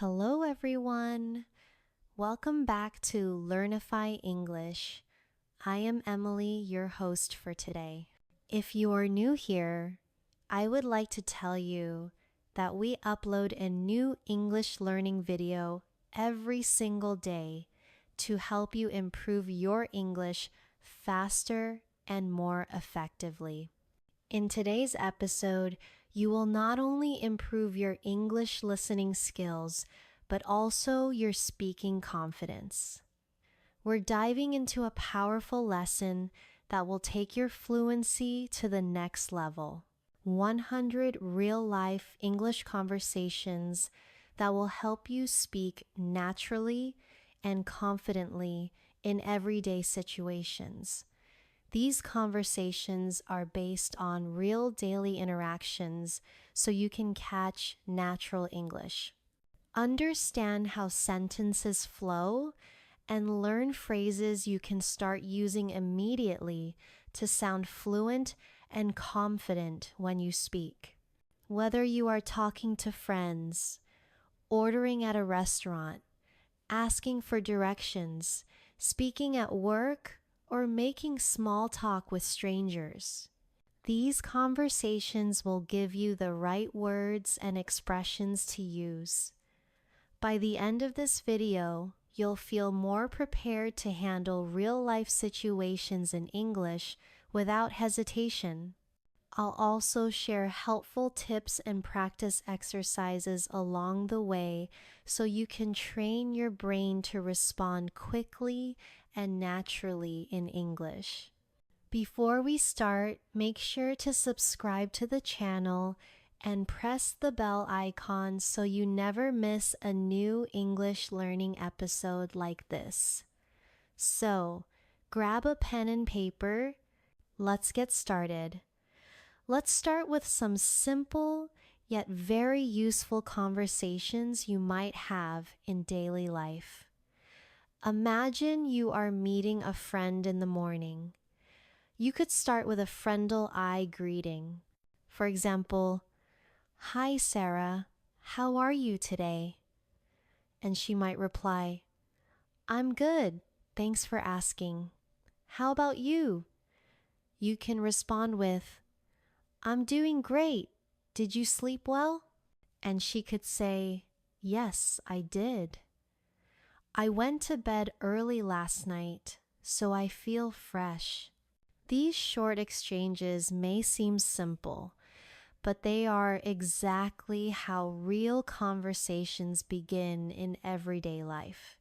Hello, everyone. Welcome back to Learnify English. I am Emily, your host for today. If you are new here, I would like to tell you that we upload a new English learning video every single day to help you improve your English faster and more effectively. In today's episode, you will not only improve your English listening skills, but also your speaking confidence. We're diving into a powerful lesson that will take your fluency to the next level. 100 real-life English conversations that will help you speak naturally and confidently in everyday situations. These conversations are based on real daily interactions so you can catch natural English. Understand how sentences flow and learn phrases you can start using immediately to sound fluent and confident when you speak. Whether you are talking to friends, ordering at a restaurant, asking for directions, speaking at work, or making small talk with strangers. These conversations will give you the right words and expressions to use. By the end of this video, you'll feel more prepared to handle real-life situations in English without hesitation. I'll also share helpful tips and practice exercises along the way so you can train your brain to respond quickly and naturally in English. Before we start, make sure to subscribe to the channel and press the bell icon so you never miss a new English learning episode like this. So, grab a pen and paper. Let's get started. Let's start with some simple yet very useful conversations you might have in daily life. Imagine you are meeting a friend in the morning. You could start with a friendly eye greeting. For example, "Hi Sarah, how are you today?" And she might reply, "I'm good, thanks for asking. How about you?" You can respond with, "I'm doing great. Did you sleep well?" And she could say, "Yes, I did. I went to bed early last night, so I feel fresh." These short exchanges may seem simple, but they are exactly how real conversations begin in everyday life.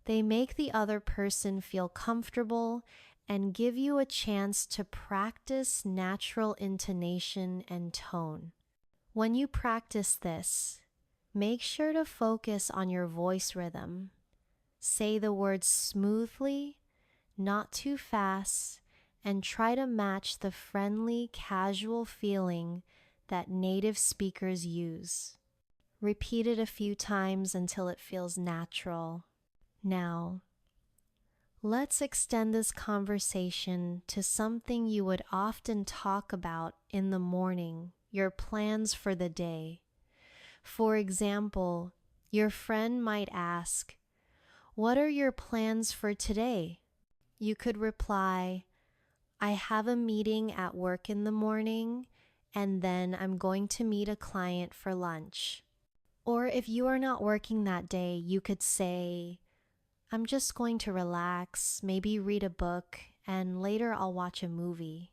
They make the other person feel comfortable and give you a chance to practice natural intonation and tone. When you practice this, make sure to focus on your voice rhythm. Say the words smoothly, not too fast, and try to match the friendly, casual feeling that native speakers use. Repeat it a few times until it feels natural. Now, let's extend this conversation to something you would often talk about in the morning, your plans for the day. For example, your friend might ask, "What are your plans for today?" You could reply, "I have a meeting at work in the morning, and then I'm going to meet a client for lunch." Or if you are not working that day, you could say, "I'm just going to relax, maybe read a book, and later I'll watch a movie."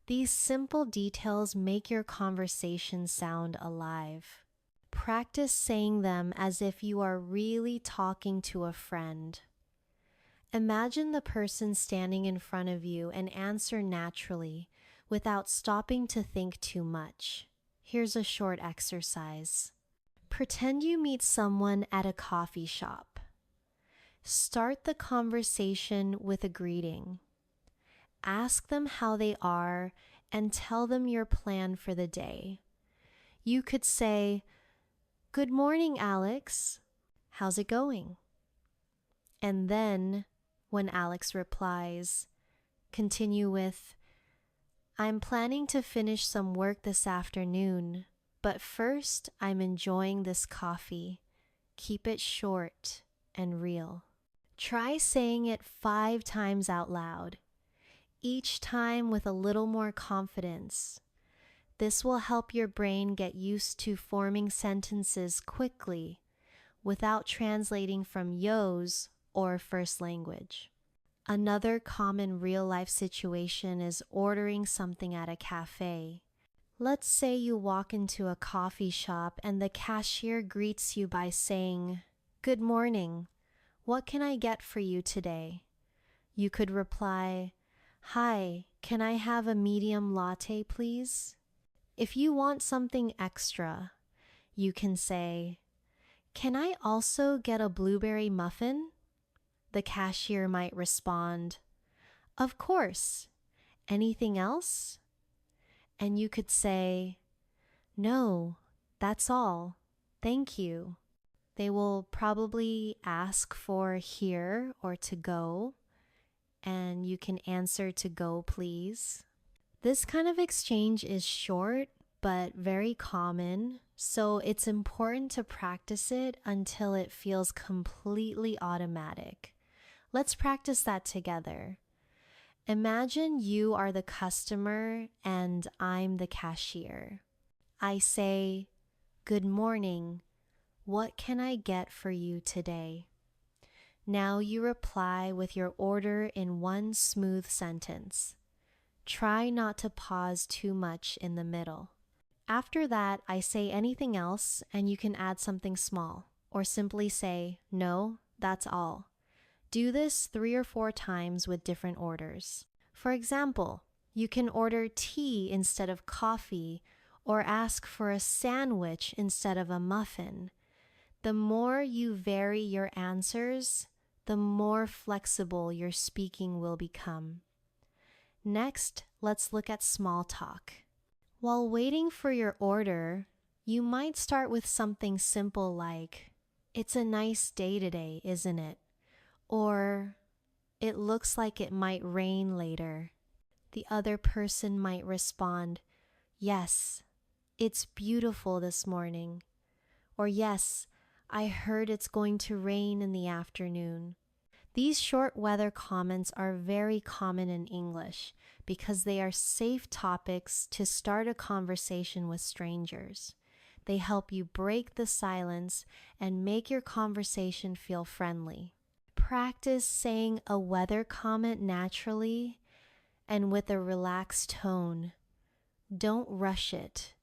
These simple details make your conversation sound alive. Practice saying them as if you are really talking to a friend. Imagine the person standing in front of you and answer naturally without stopping to think too much. Here's a short exercise. Pretend you meet someone at a coffee shop. Start the conversation with a greeting. Ask them how they are and tell them your plan for the day. You could say, "Good morning, Alex. How's it going?" And then, when Alex replies, continue with, "I'm planning to finish some work this afternoon, But first, I'm enjoying this coffee. Keep it short and real. Try saying it 5 times out loud, each time with a little more confidence. This will help your brain get used to forming sentences quickly without translating from yo's or first language. Another common real-life situation is ordering something at a cafe. Let's say you walk into a coffee shop and the cashier greets you by saying, "Good morning. What can I get for you today?" You could reply, "Hi, can I have a medium latte, please?" If you want something extra, you can say, "Can I also get a blueberry muffin?" The cashier might respond, "Of course. Anything else?" And you could say, "No, that's all. Thank you." They will probably ask for here or to go, and you can answer to go, please. This kind of exchange is short but very common, so it's important to practice it until it feels completely automatic. Let's practice that together. Imagine you are the customer and I'm the cashier. I say, "Good morning. What can I get for you today?" Now you reply with your order in one smooth sentence. Try not to pause too much in the middle. After that, I say anything else and you can add something small, or simply say, "No, that's all." Do this 3 or 4 times with different orders. For example, you can order tea instead of coffee or ask for a sandwich instead of a muffin. The more you vary your answers, the more flexible your speaking will become. Next, let's look at small talk. While waiting for your order, you might start with something simple like, "It's a nice day today, isn't it?" Or, "It looks like it might rain later." The other person might respond, "Yes, it's beautiful this morning." Or, "Yes, I heard it's going to rain in the afternoon." These short weather comments are very common in English because they are safe topics to start a conversation with strangers. They help you break the silence and make your conversation feel friendly. Practice saying a weather comment naturally and with a relaxed tone. Don't rush it.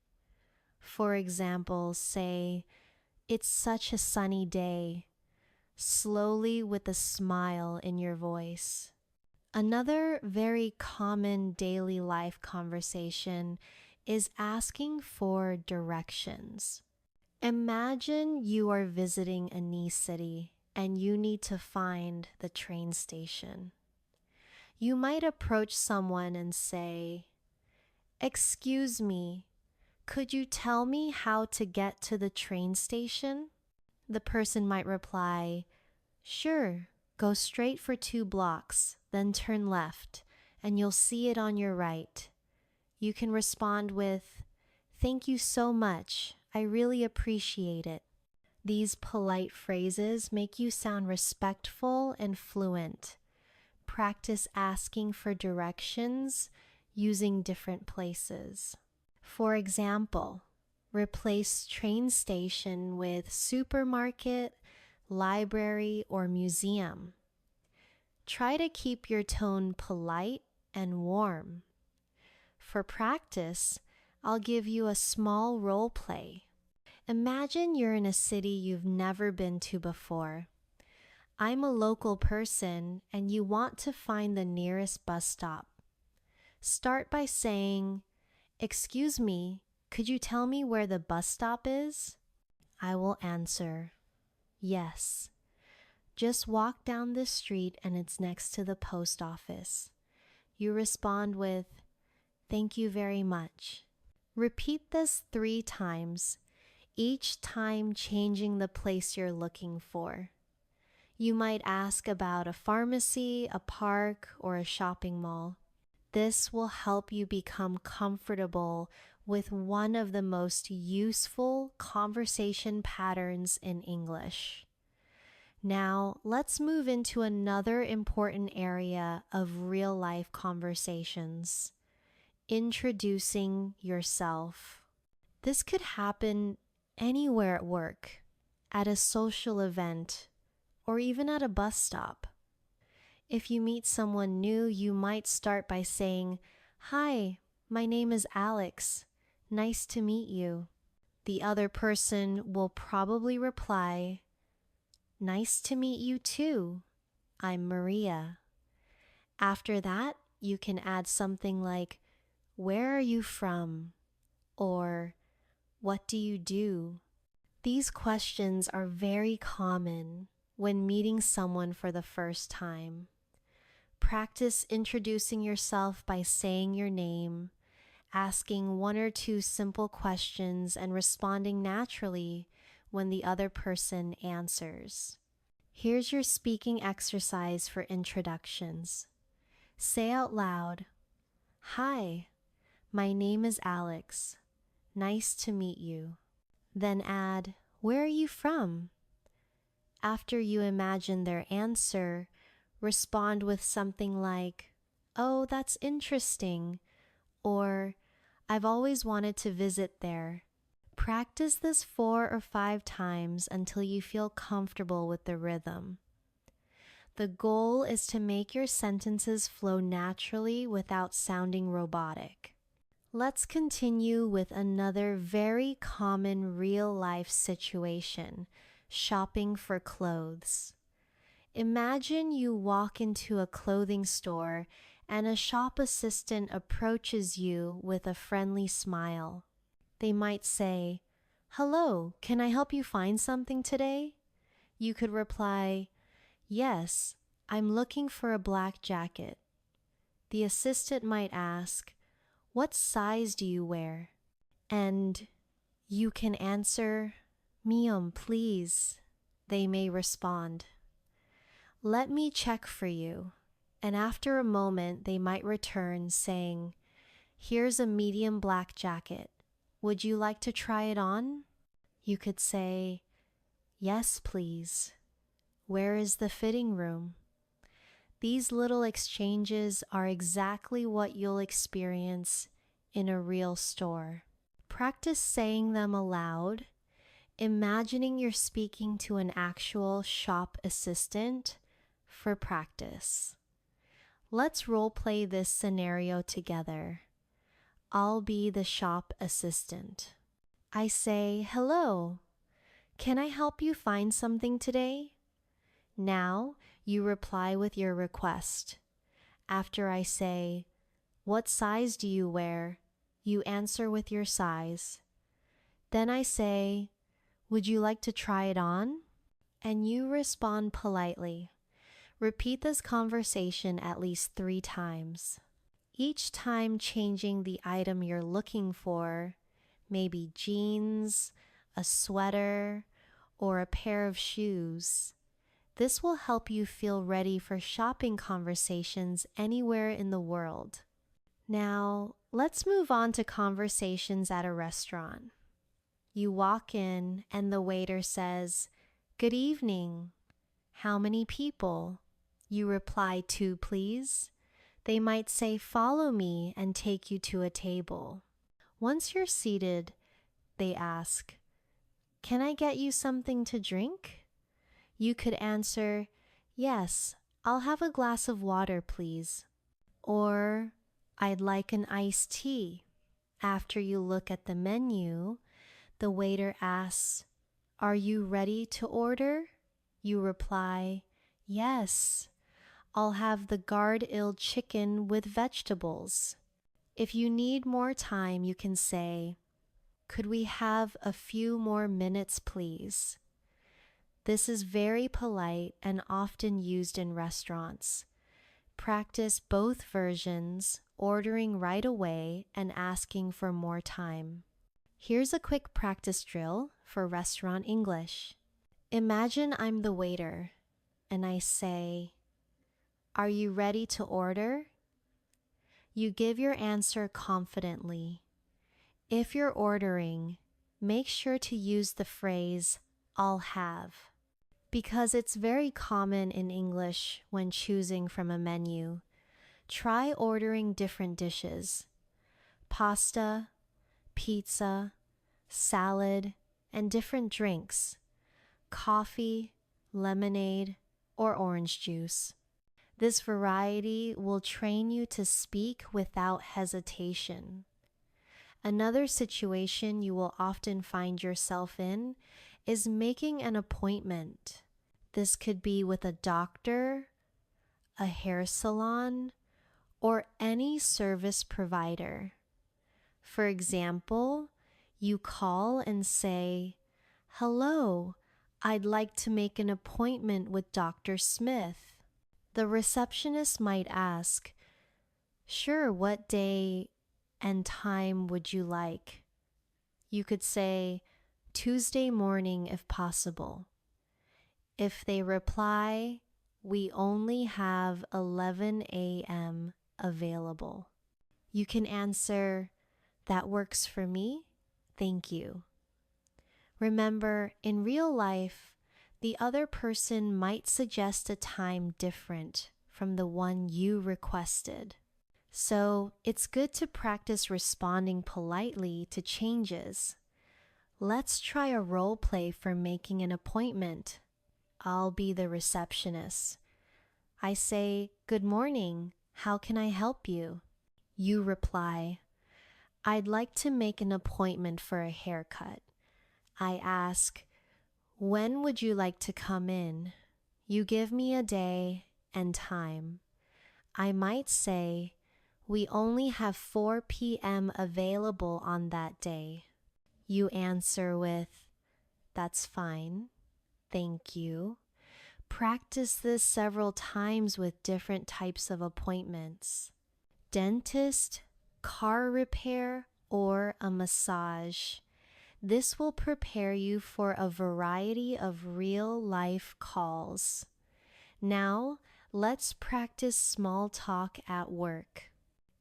For example, say, "It's such a sunny day," slowly with a smile in your voice. Another very common daily life conversation is asking for directions. Imagine you are visiting a new city and you need to find the train station. You might approach someone and say, "Excuse me, could you tell me how to get to the train station?" The person might reply, "Sure, go straight for 2 blocks, then turn left, and you'll see it on your right." You can respond with, "Thank you so much. I really appreciate it." These polite phrases make you sound respectful and fluent. Practice asking for directions using different places. For example, replace train station with supermarket, library, or museum. Try to keep your tone polite and warm. For practice, I'll give you a small role play. Imagine you're in a city you've never been to before. I'm a local person and you want to find the nearest bus stop. Start by saying, "Excuse me, could you tell me where the bus stop is?" I will answer, "Yes. Just walk down this street and it's next to the post office." You respond with, "Thank you very much." Repeat this 3 times, each time changing the place you're looking for. You might ask about a pharmacy, a park, or a shopping mall. This will help you become comfortable with one of the most useful conversation patterns in English. Now, let's move into another important area of real life conversations: introducing yourself. This could happen anywhere at work, at a social event, or even at a bus stop. If you meet someone new, you might start by saying, "Hi, my name is Alex. Nice to meet you." The other person will probably reply, "Nice to meet you too. I'm Maria." After that, you can add something like, "Where are you from?" or "What do you do?" These questions are very common when meeting someone for the first time. Practice introducing yourself by saying your name, asking one or two simple questions, and responding naturally when the other person answers. Here's your speaking exercise for introductions. Say out loud, "Hi, my name is Alex. Nice to meet you." Then add, "Where are you from?" After you imagine their answer, respond with something like, "Oh, that's interesting," or "I've always wanted to visit there." Practice this 4 or 5 times until you feel comfortable with the rhythm. The goal is to make your sentences flow naturally without sounding robotic. Let's continue with another very common real-life situation: shopping for clothes. Imagine you walk into a clothing store and a shop assistant approaches you with a friendly smile. They might say, "Hello, can I help you find something today?" You could reply, "Yes, I'm looking for a black jacket." The assistant might ask, "What size do you wear?" And you can answer, "Medium, please." They may respond, "Let me check for you." And after a moment, they might return saying, "Here's a medium black jacket. Would you like to try it on?" You could say, "Yes, please. Where is the fitting room?" These little exchanges are exactly what you'll experience in a real store. Practice saying them aloud, imagining you're speaking to an actual shop assistant for practice. Let's role play this scenario together. I'll be the shop assistant. I say, "Hello, can I help you find something today?" Now you reply with your request. After I say, "What size do you wear?" you answer with your size. Then I say, "Would you like to try it on?" And you respond politely. Repeat this conversation at least 3 times. Each time changing the item you're looking for, maybe jeans, a sweater, or a pair of shoes. This will help you feel ready for shopping conversations anywhere in the world. Now, let's move on to conversations at a restaurant. You walk in and the waiter says, "Good evening. How many people?" You reply, "Two, please." They might say, "Follow me," and take you to a table. Once you're seated, they ask, "Can I get you something to drink?" You could answer, "Yes, I'll have a glass of water, please." Or, "I'd like an iced tea." After you look at the menu, the waiter asks, "Are you ready to order?" You reply, "Yes, I'll have the garde-il chicken with vegetables." If you need more time, you can say, "Could we have a few more minutes, please?" This is very polite and often used in restaurants. Practice both versions, ordering right away and asking for more time. Here's a quick practice drill for restaurant English. Imagine I'm the waiter and I say, "Are you ready to order?" You give your answer confidently. If you're ordering, make sure to use the phrase, "I'll have," because it's very common in English when choosing from a menu. Try ordering different dishes: pasta, pizza, salad, and different drinks: coffee, lemonade, or orange juice. This variety will train you to speak without hesitation. Another situation you will often find yourself in is making an appointment. This could be with a doctor, a hair salon, or any service provider. For example, you call and say, "Hello, I'd like to make an appointment with Dr. Smith." The receptionist might ask, "Sure, what day and time would you like?" You could say, "Tuesday morning if possible." If they reply, "We only have 11 a.m. available," you can answer, "That works for me. Thank you." Remember, in real life, the other person might suggest a time different from the one you requested. So it's good to practice responding politely to changes. Let's try a role play for making an appointment. I'll be the receptionist. I say, "Good morning. How can I help you?" You reply, "I'd like to make an appointment for a haircut." I ask, "When would you like to come in?" You give me a day and time. I might say, "We only have 4 p.m. available on that day." You answer with, "That's fine. Thank you." Practice this several times with different types of appointments: dentist, car repair, or a massage. This will prepare you for a variety of real-life calls. Now, let's practice small talk at work.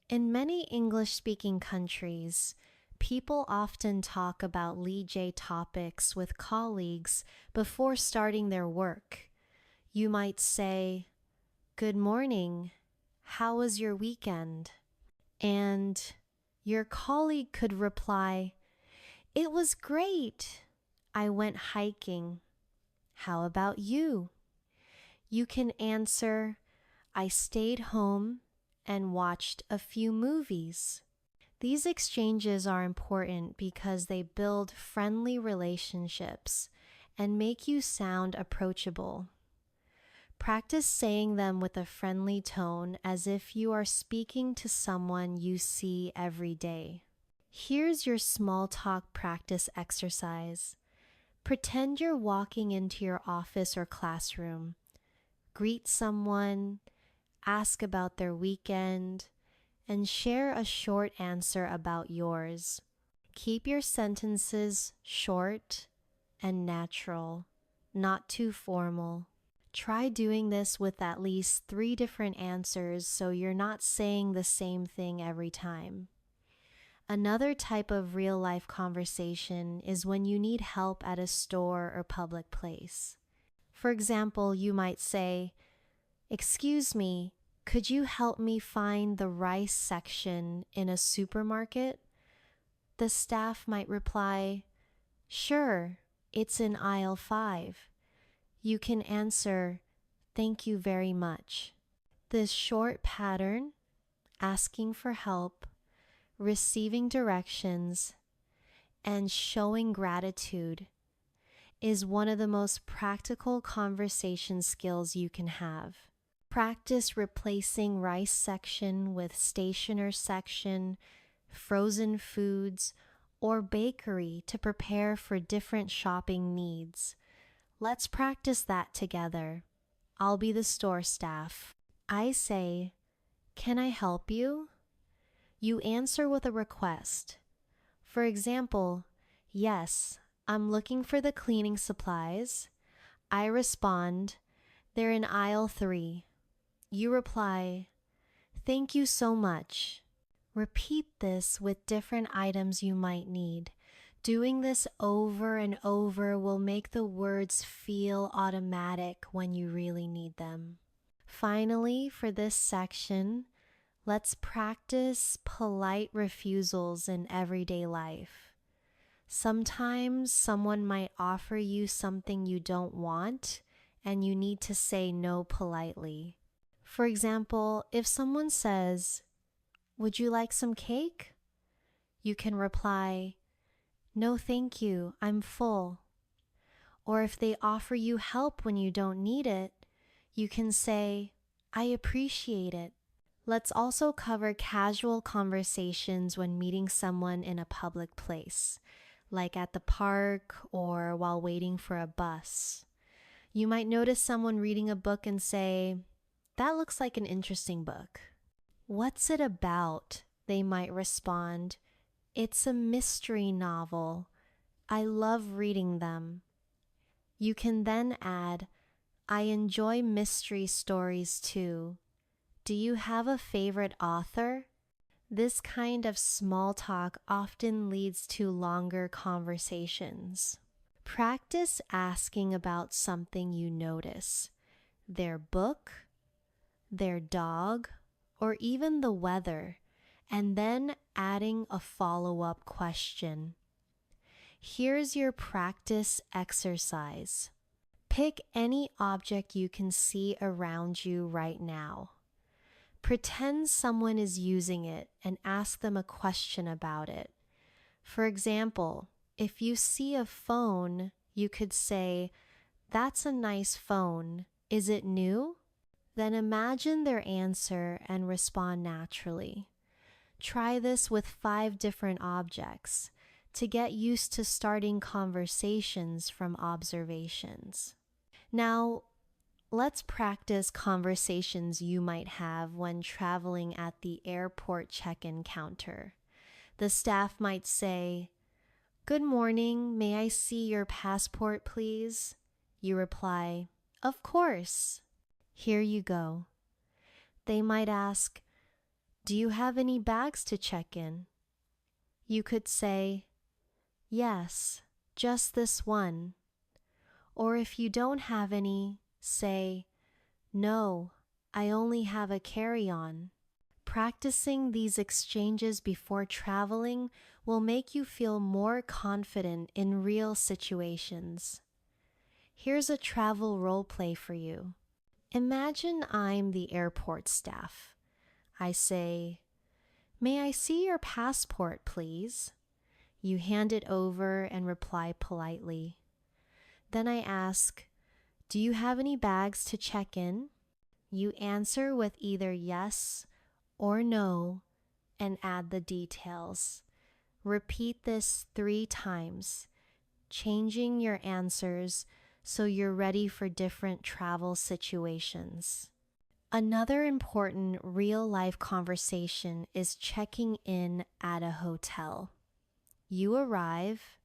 In many English-speaking countries, people often talk about leisure topics with colleagues before starting their work. You might say, "Good morning. How was your weekend?" And your colleague could reply, "It was great. I went hiking. How about you?" You can answer, "I stayed home and watched a few movies." These exchanges are important because they build friendly relationships and make you sound approachable. Practice saying them with a friendly tone as if you are speaking to someone you see every day. Here's your small talk practice exercise. Pretend you're walking into your office or classroom. Greet someone, ask about their weekend, and share a short answer about yours. Keep your sentences short and natural, not too formal. Try doing this with at least 3 different answers so you're not saying the same thing every time. Another type of real-life conversation is when you need help at a store or public place. For example, you might say, "Excuse me, could you help me find the rice section in a supermarket?" The staff might reply, "Sure, it's in aisle 5. You can answer, "Thank you very much." This short pattern, asking for help, receiving directions, and showing gratitude, is one of the most practical conversation skills you can have. Practice replacing rice section with stationer section, frozen foods, or bakery to prepare for different shopping needs. Let's practice that together. I'll be the store staff. I say, "Can I help you?" You answer with a request. For example, "Yes, I'm looking for the cleaning supplies." I respond, "They're in aisle 3. You reply, "Thank you so much." Repeat this with different items you might need. Doing this over and over will make the words feel automatic when you really need them. Finally, for this section, let's practice polite refusals in everyday life. Sometimes someone might offer you something you don't want, and you need to say no politely. For example, if someone says, "Would you like some cake?" You can reply, "No, thank you, I'm full." Or if they offer you help when you don't need it, you can say, "I appreciate it." Let's also cover casual conversations when meeting someone in a public place, like at the park or while waiting for a bus. You might notice someone reading a book and say, "That looks like an interesting book." "What's it about?" they might respond. "It's a mystery novel. I love reading them." You can then add, "I enjoy mystery stories too. Do you have a favorite author?" This kind of small talk often leads to longer conversations. Practice asking about something you notice, their book, their dog, or even the weather, and then adding a follow-up question. Here's your practice exercise. Pick any object you can see around you right now. Pretend someone is using it and ask them a question about it. For example, if you see a phone, you could say, "That's a nice phone. Is it new?" Then imagine their answer and respond naturally. Try this with 5 different objects to get used to starting conversations from observations. Now, let's practice conversations you might have when traveling at the airport check-in counter. The staff might say, "Good morning, may I see your passport, please?" You reply, "Of course." Here you go. They might ask, "Do you have any bags to check in?" You could say, "Yes, just this one." Or if you don't have any, say, "No, I only have a carry-on." Practicing these exchanges before traveling will make you feel more confident in real situations. Here's a travel role play for you. Imagine I'm the airport staff. I say, "May I see your passport, please?" You hand it over and reply politely. Then I ask, "Do you have any bags to check in?" You answer with either yes or no and add the details. Repeat this 3 times, changing your answers so you're ready for different travel situations. Another important real-life conversation is checking in at a hotel. You arrive,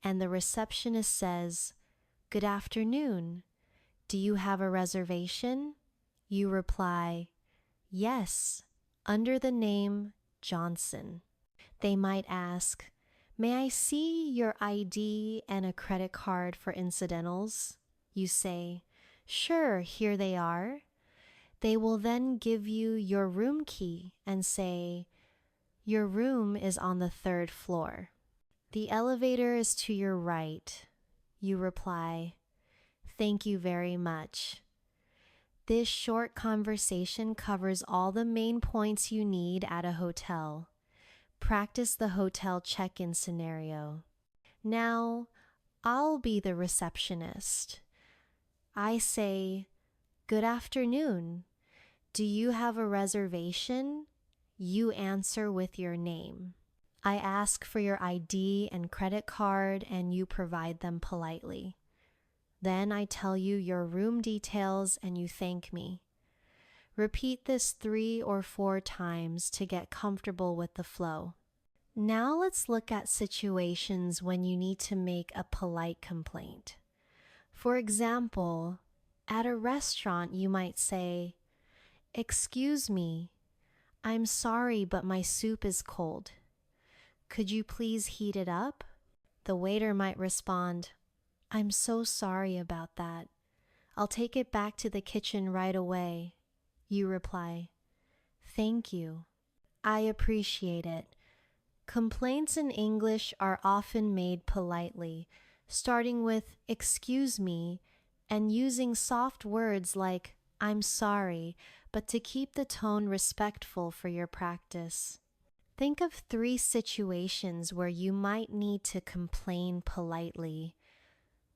and the receptionist says, "Good afternoon. Do you have a reservation?" You reply, "Yes, under the name Johnson." They might ask, "May I see your ID and a credit card for incidentals?" You say, "Sure, here they are." They will then give you your room key and say, "Your room is on the 3rd floor. The elevator is to your right." You reply, "Thank you very much." This short conversation covers all the main points you need at a hotel. Practice the hotel check-in scenario. Now, I'll be the receptionist. I say, "Good afternoon. Do you have a reservation?" You answer with your name. I ask for your ID and credit card, and you provide them politely. Then I tell you your room details and you thank me. Repeat this 3 or 4 times to get comfortable with the flow. Now let's look at situations when you need to make a polite complaint. For example, at a restaurant you might say, "Excuse me, I'm sorry, but my soup is cold. Could you please heat it up? The waiter might respond, I'm so sorry about that. I'll take it back to the kitchen right away. You reply, thank you. I appreciate it. Complaints in English are often made politely, starting with excuse me and using soft words like I'm sorry, but to keep the tone respectful for your practice. Think of 3 situations where you might need to complain politely.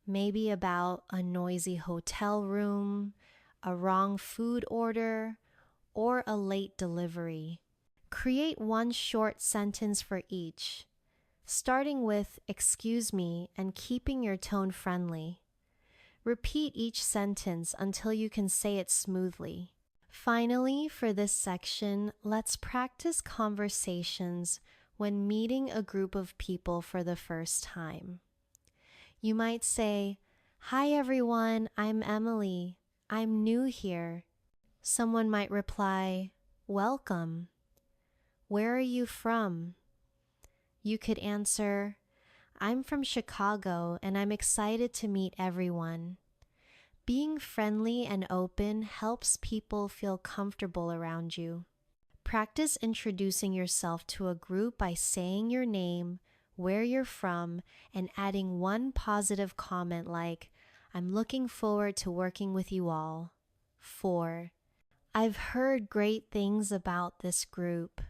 Maybe about a noisy hotel room, a wrong food order, or a late delivery. Create one short sentence for each, starting with excuse me and keeping your tone friendly. Repeat each sentence until you can say it smoothly. Finally, for this section, let's practice conversations when meeting a group of people for the first time. You might say, hi everyone, I'm Emily. I'm new here. Someone might reply, welcome. Where are you from? You could answer, I'm from Chicago and I'm excited to meet everyone. Being friendly and open helps people feel comfortable around you. Practice introducing yourself to a group by saying your name, where you're from, and adding one positive comment like, I'm looking forward to working with you all. 4. I've heard great things about this group.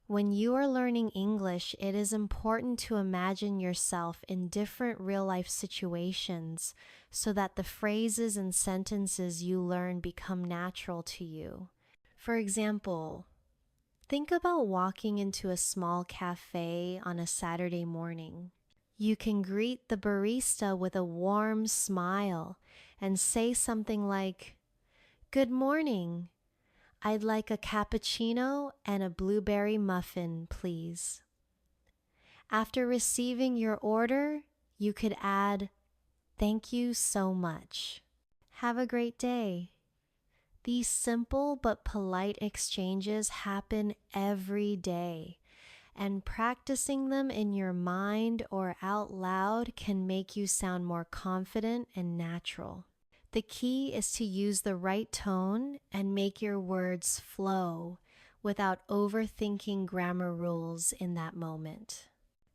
When you are learning English, it is important to imagine yourself in different real-life situations so that the phrases and sentences you learn become natural to you. For example, think about walking into a small cafe on a Saturday morning. You can greet the barista with a warm smile and say something like, "Good morning. I'd like a cappuccino and a blueberry muffin, please." After receiving your order, you could add, "Thank you so much. Have a great day." These simple but polite exchanges happen every day, and practicing them in your mind or out loud can make you sound more confident and natural. The key is to use the right tone and make your words flow without overthinking grammar rules in that moment.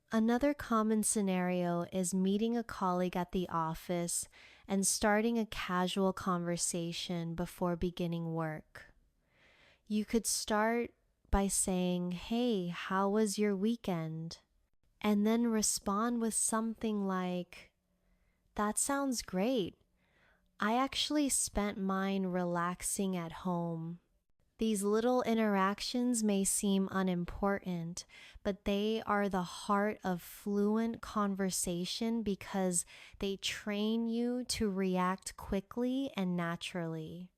Another common scenario is meeting a colleague at the office and starting a casual conversation before beginning work. You could start by saying, "Hey, how was your weekend?" And then respond with something like, "That sounds great. I actually spent mine relaxing at home." These little interactions may seem unimportant, but they are the heart of fluent conversation because they train you to react quickly and naturally.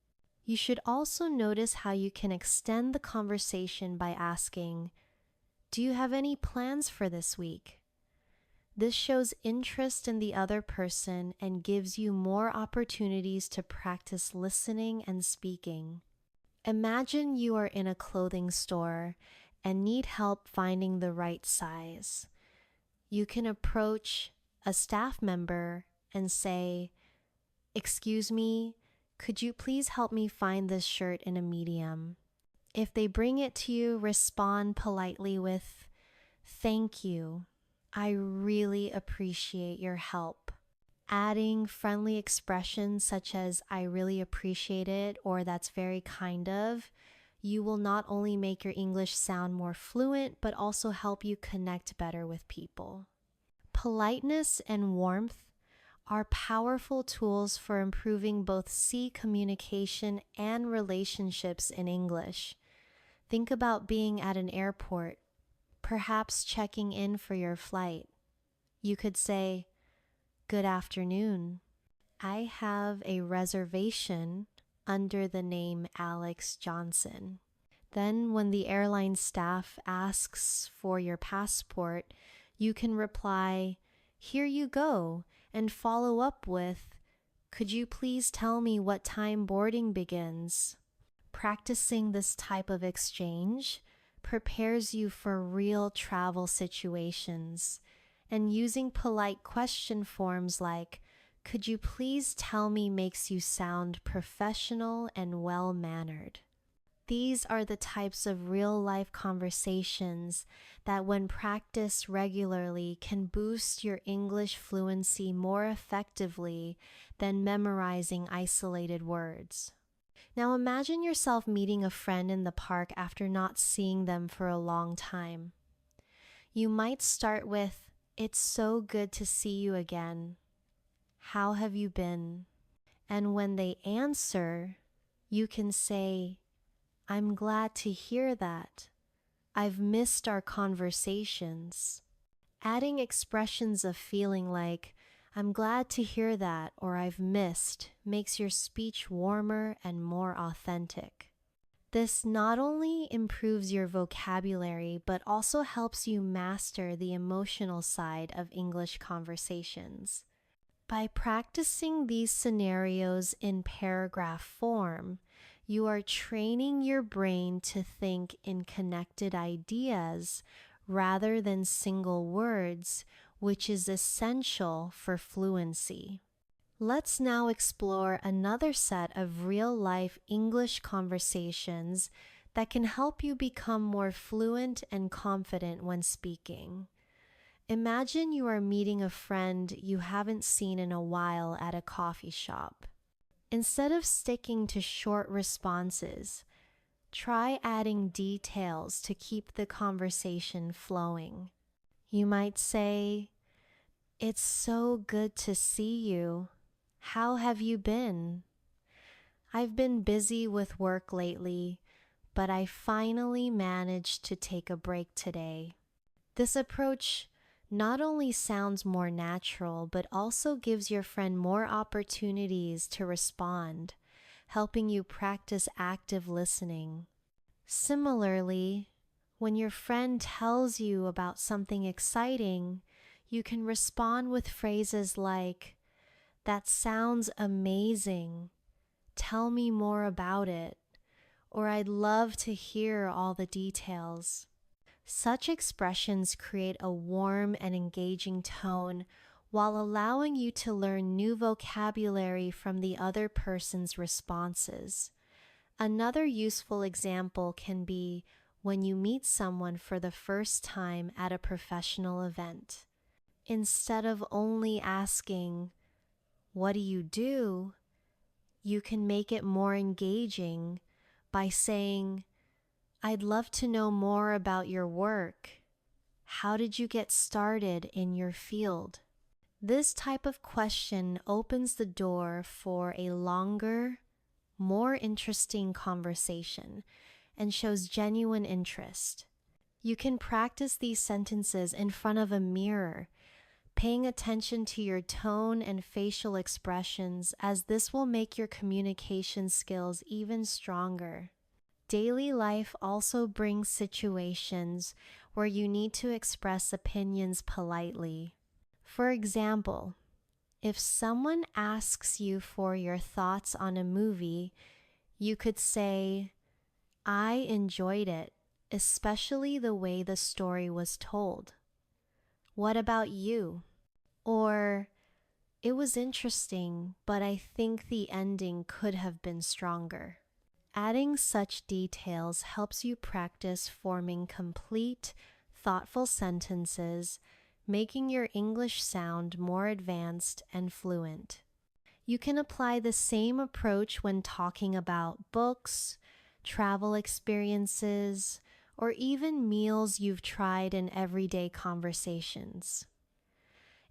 You should also notice how you can extend the conversation by asking, "Do you have any plans for this week?" This shows interest in the other person and gives you more opportunities to practice listening and speaking. Imagine you are in a clothing store and need help finding the right size. You can approach a staff member and say, "Excuse me, could you please help me find this shirt in a medium?" If they bring it to you, respond politely with, "Thank you. I really appreciate your help." Adding friendly expressions such as "I really appreciate it" or "That's very kind of," you will not only make your English sound more fluent, but also help you connect better with people. Politeness and warmth are powerful tools for improving both C communication and relationships in English. Think about being at an airport, perhaps checking in for your flight. You could say, "Good afternoon. I have a reservation under the name Alex Johnson." Then when the airline staff asks for your passport, you can reply, "Here you go," and follow up with, "Could you please tell me what time boarding begins?" Practicing this type of exchange prepares you for real travel situations, and using polite question forms like, "Could you please tell me," makes you sound professional and well-mannered. These are the types of real-life conversations that, when practiced regularly, can boost your English fluency more effectively than memorizing isolated words. Now imagine yourself meeting a friend in the park after not seeing them for a long time. You might start with, "It's so good to see you again. How have you been?" And when they answer, you can say, "I'm glad to hear that. I've missed our conversations." Adding expressions of feeling like, "I'm glad to hear that," or "I've missed," makes your speech warmer and more authentic. This not only improves your vocabulary, but also helps you master the emotional side of English conversations. By practicing these scenarios in paragraph form, you are training your brain to think in connected ideas rather than single words, which is essential for fluency. Let's now explore another set of real-life English conversations that can help you become more fluent and confident when speaking. Imagine you are meeting a friend you haven't seen in a while at a coffee shop. Instead of sticking to short responses, try adding details to keep the conversation flowing. You might say, "It's so good to see you. How have you been?" "I've been busy with work lately, but I finally managed to take a break today." This approach not only sounds more natural, but also gives your friend more opportunities to respond, helping you practice active listening. Similarly, when your friend tells you about something exciting, you can respond with phrases like, "That sounds amazing. Tell me more about it," or "I'd love to hear all the details." Such expressions create a warm and engaging tone while allowing you to learn new vocabulary from the other person's responses. Another useful example can be when you meet someone for the first time at a professional event. Instead of only asking, "What do you do?" you can make it more engaging by saying, "I'd love to know more about your work. How did you get started in your field?" This type of question opens the door for a longer, more interesting conversation and shows genuine interest. You can practice these sentences in front of a mirror, paying attention to your tone and facial expressions, as this will make your communication skills even stronger. Daily life also brings situations where you need to express opinions politely. For example, if someone asks you for your thoughts on a movie, you could say, "I enjoyed it, especially the way the story was told. What about you?" Or, "It was interesting, but I think the ending could have been stronger." Adding such details helps you practice forming complete, thoughtful sentences, making your English sound more advanced and fluent. You can apply the same approach when talking about books, travel experiences, or even meals you've tried in everyday conversations.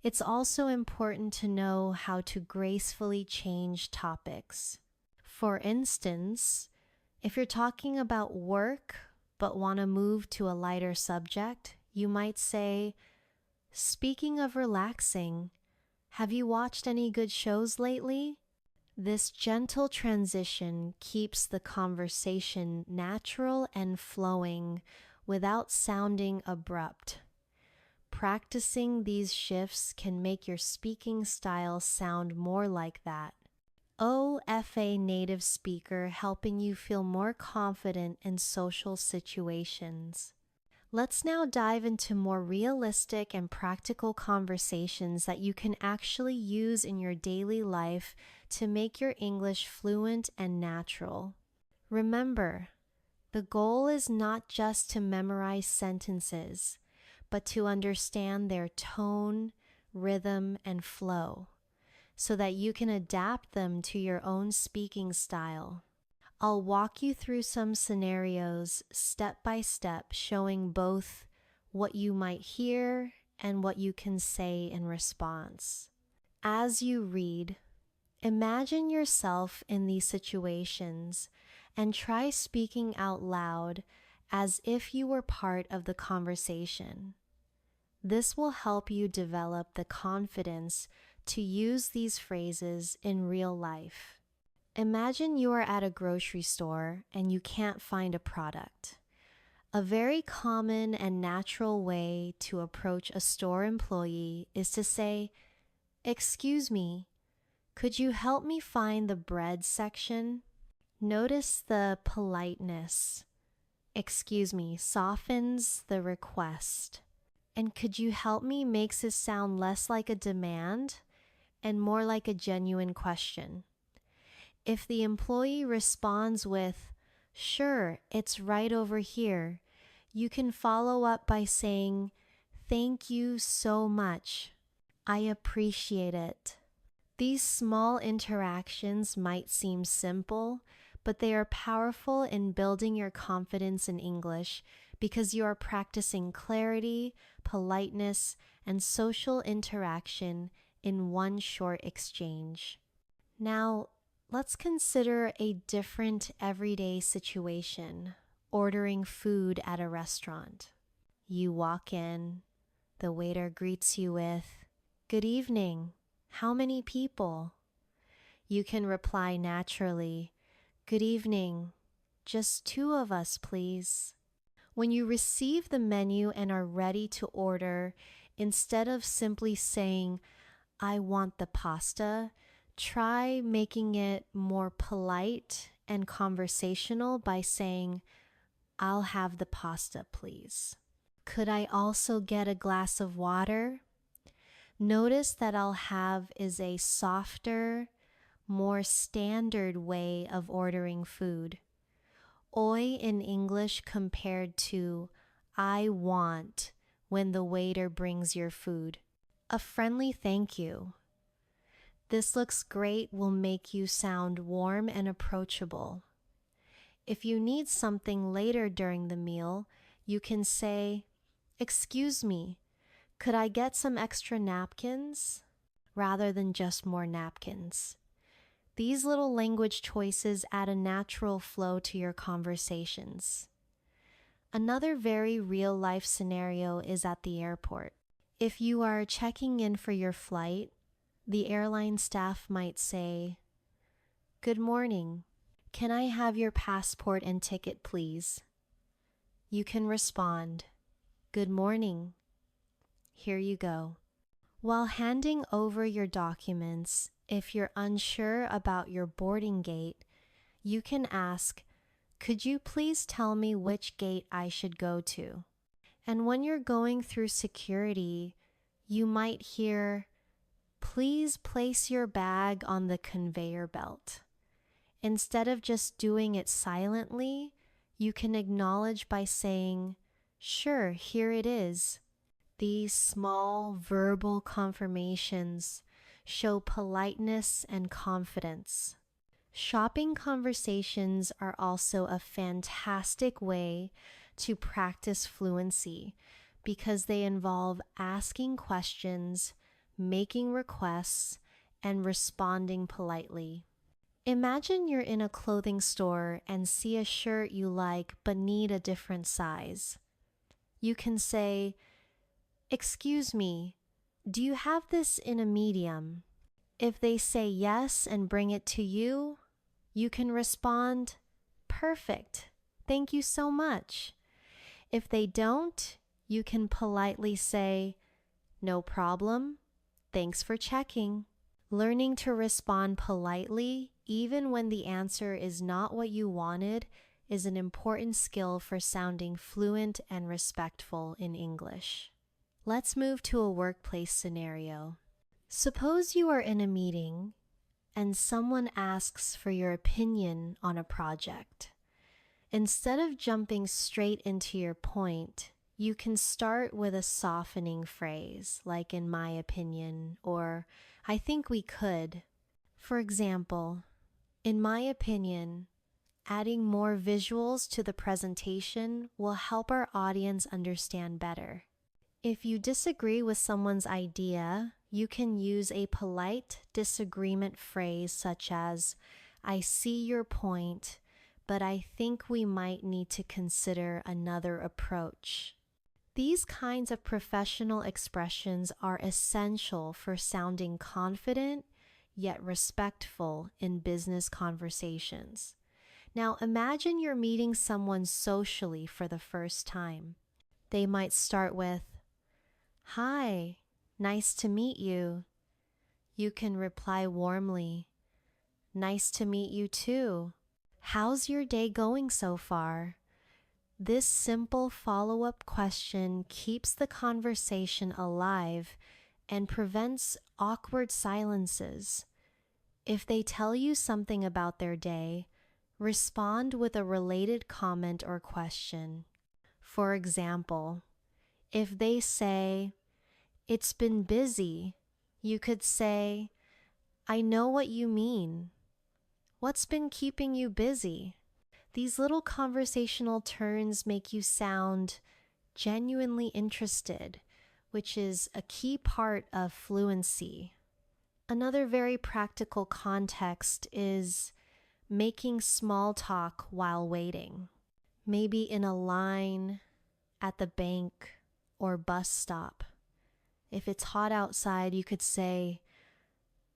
It's also important to know how to gracefully change topics. For instance, if you're talking about work but want to move to a lighter subject, you might say, "Speaking of relaxing, have you watched any good shows lately?" This gentle transition keeps the conversation natural and flowing without sounding abrupt. Practicing these shifts can make your speaking style sound more like that. OFA native speaker, helping you feel more confident in social situations. Let's now dive into more realistic and practical conversations that you can actually use in your daily life to make your English fluent and natural. Remember, the goal is not just to memorize sentences, but to understand their tone, rhythm, and flow, so that you can adapt them to your own speaking style. I'll walk you through some scenarios step by step, showing both what you might hear and what you can say in response. As you read, imagine yourself in these situations and try speaking out loud as if you were part of the conversation. This will help you develop the confidence to use these phrases in real life. Imagine you are at a grocery store and you can't find a product. A very common and natural way to approach a store employee is to say, "Excuse me, could you help me find the bread section?" Notice the politeness. "Excuse me" softens the request. And "could you help me" makes it sound less like a demand and more like a genuine question. If the employee responds with, "Sure, it's right over here," you can follow up by saying, "Thank you so much. I appreciate it." These small interactions might seem simple, but they are powerful in building your confidence in English because you are practicing clarity, politeness, and social interaction in one short exchange. Now, let's consider a different everyday situation, ordering food at a restaurant. You walk in, the waiter greets you with, "Good evening, how many people?" You can reply naturally, "Good evening, just 2 of us, please." When you receive the menu and are ready to order, instead of simply saying, "I want the pasta," try making it more polite and conversational by saying, "I'll have the pasta, please. Could I also get a glass of water?" Notice that "I'll have" is a softer, more standard way of ordering food. "Oi" in English compared to "I want" when the waiter brings your food. A friendly thank you. "This looks great" will make you sound warm and approachable. If you need something later during the meal, you can say, "Excuse me, could I get some extra napkins?" rather than just more napkins. These little language choices add a natural flow to your conversations. Another very real-life scenario is at the airport. If you are checking in for your flight, the airline staff might say, "Good morning. Can I have your passport and ticket, please?" You can respond, "Good morning. Here you go." While handing over your documents, if you're unsure about your boarding gate, you can ask, "Could you please tell me which gate I should go to?" And when you're going through security, you might hear, "Please place your bag on the conveyor belt." Instead of just doing it silently, you can acknowledge by saying, "Sure, here it is." These small verbal confirmations show politeness and confidence. Shopping conversations are also a fantastic way to practice fluency because they involve asking questions, making requests, and responding politely. Imagine you're in a clothing store and see a shirt you like but need a different size. You can say, "Excuse me, do you have this in a medium?" If they say yes and bring it to you, you can respond, "Perfect, thank you so much." If they don't, you can politely say, "No problem, thanks for checking." Learning to respond politely even when the answer is not what you wanted, is an important skill for sounding fluent and respectful in English. Let's move to a workplace scenario. Suppose you are in a meeting and someone asks for your opinion on a project. Instead of jumping straight into your point, you can start with a softening phrase, like "in my opinion" or "I think we could." For example, in my opinion, adding more visuals to the presentation will help our audience understand better. If you disagree with someone's idea, you can use a polite disagreement phrase such as, "I see your point, but I think we might need to consider another approach." These kinds of professional expressions are essential for sounding confident yet respectful in business conversations. Now imagine you're meeting someone socially for the first time. They might start with, "Hi, nice to meet you." You can reply warmly, "Nice to meet you too. How's your day going so far?" This simple follow-up question keeps the conversation alive and prevents awkward silences. If they tell you something about their day, respond with a related comment or question. For example, if they say, "It's been busy," you could say, "I know what you mean. What's been keeping you busy?" These little conversational turns make you sound genuinely interested, which is a key part of fluency. Another very practical context is making small talk while waiting, maybe in a line, at the bank, or bus stop. If it's hot outside, you could say,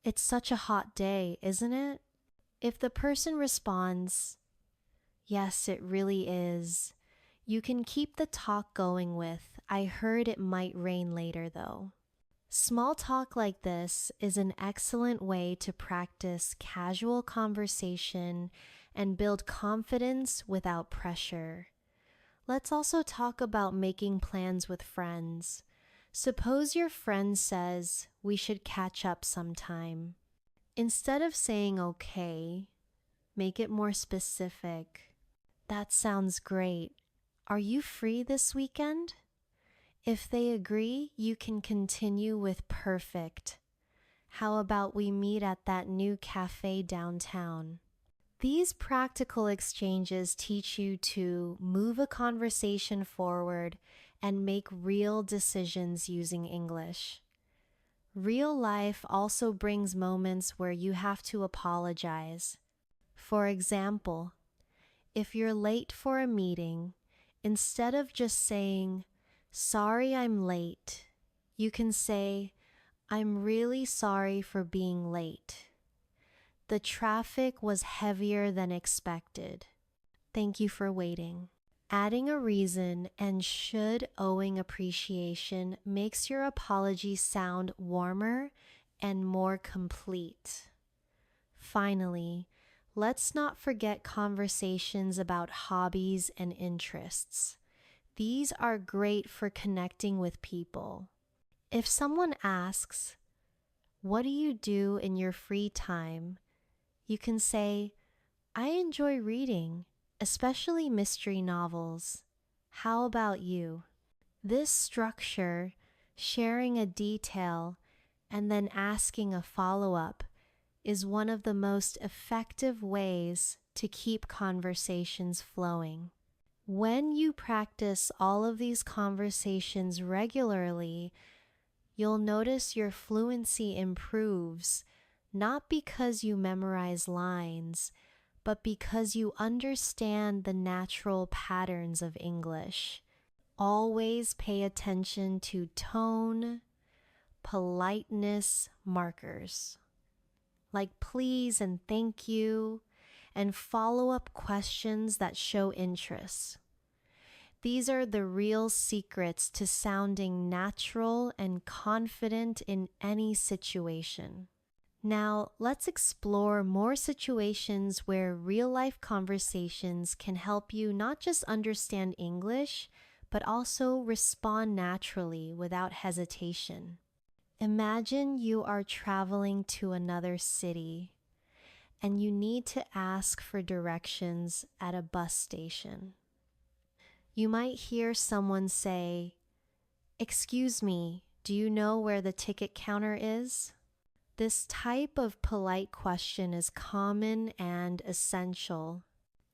"It's such a hot day, isn't it?" If the person responds, "Yes, it really is," you can keep the talk going with, "I heard it might rain later though." Small talk like this is an excellent way to practice casual conversation and build confidence without pressure. Let's also talk about making plans with friends. Suppose your friend says, "We should catch up sometime." Instead of saying "okay," make it more specific. "That sounds great. Are you free this weekend?" If they agree, you can continue with "perfect. How about we meet at that new cafe downtown?" These practical exchanges teach you to move a conversation forward and make real decisions using English. Real life also brings moments where you have to apologize. For example, if you're late for a meeting, instead of just saying, "Sorry I'm late," you can say, "I'm really sorry for being late. The traffic was heavier than expected. Thank you for waiting." Adding a reason and should owing appreciation makes your apology sound warmer and more complete. Finally, let's not forget conversations about hobbies and interests. These are great for connecting with people. If someone asks, "What do you do in your free time?" you can say, "I enjoy reading, especially mystery novels. How about you?" This structure, sharing a detail, and then asking a follow-up, is one of the most effective ways to keep conversations flowing. When you practice all of these conversations regularly, you'll notice your fluency improves, not because you memorize lines, but because you understand the natural patterns of English. Always pay attention to tone, politeness markers, like please and thank you, and follow-up questions that show interest. These are the real secrets to sounding natural and confident in any situation. Now, let's explore more situations where real life conversations can help you not just understand English, but also respond naturally without hesitation. Imagine you are traveling to another city and you need to ask for directions at a bus station. You might hear someone say, "Excuse me, do you know where the ticket counter is?" This type of polite question is common and essential.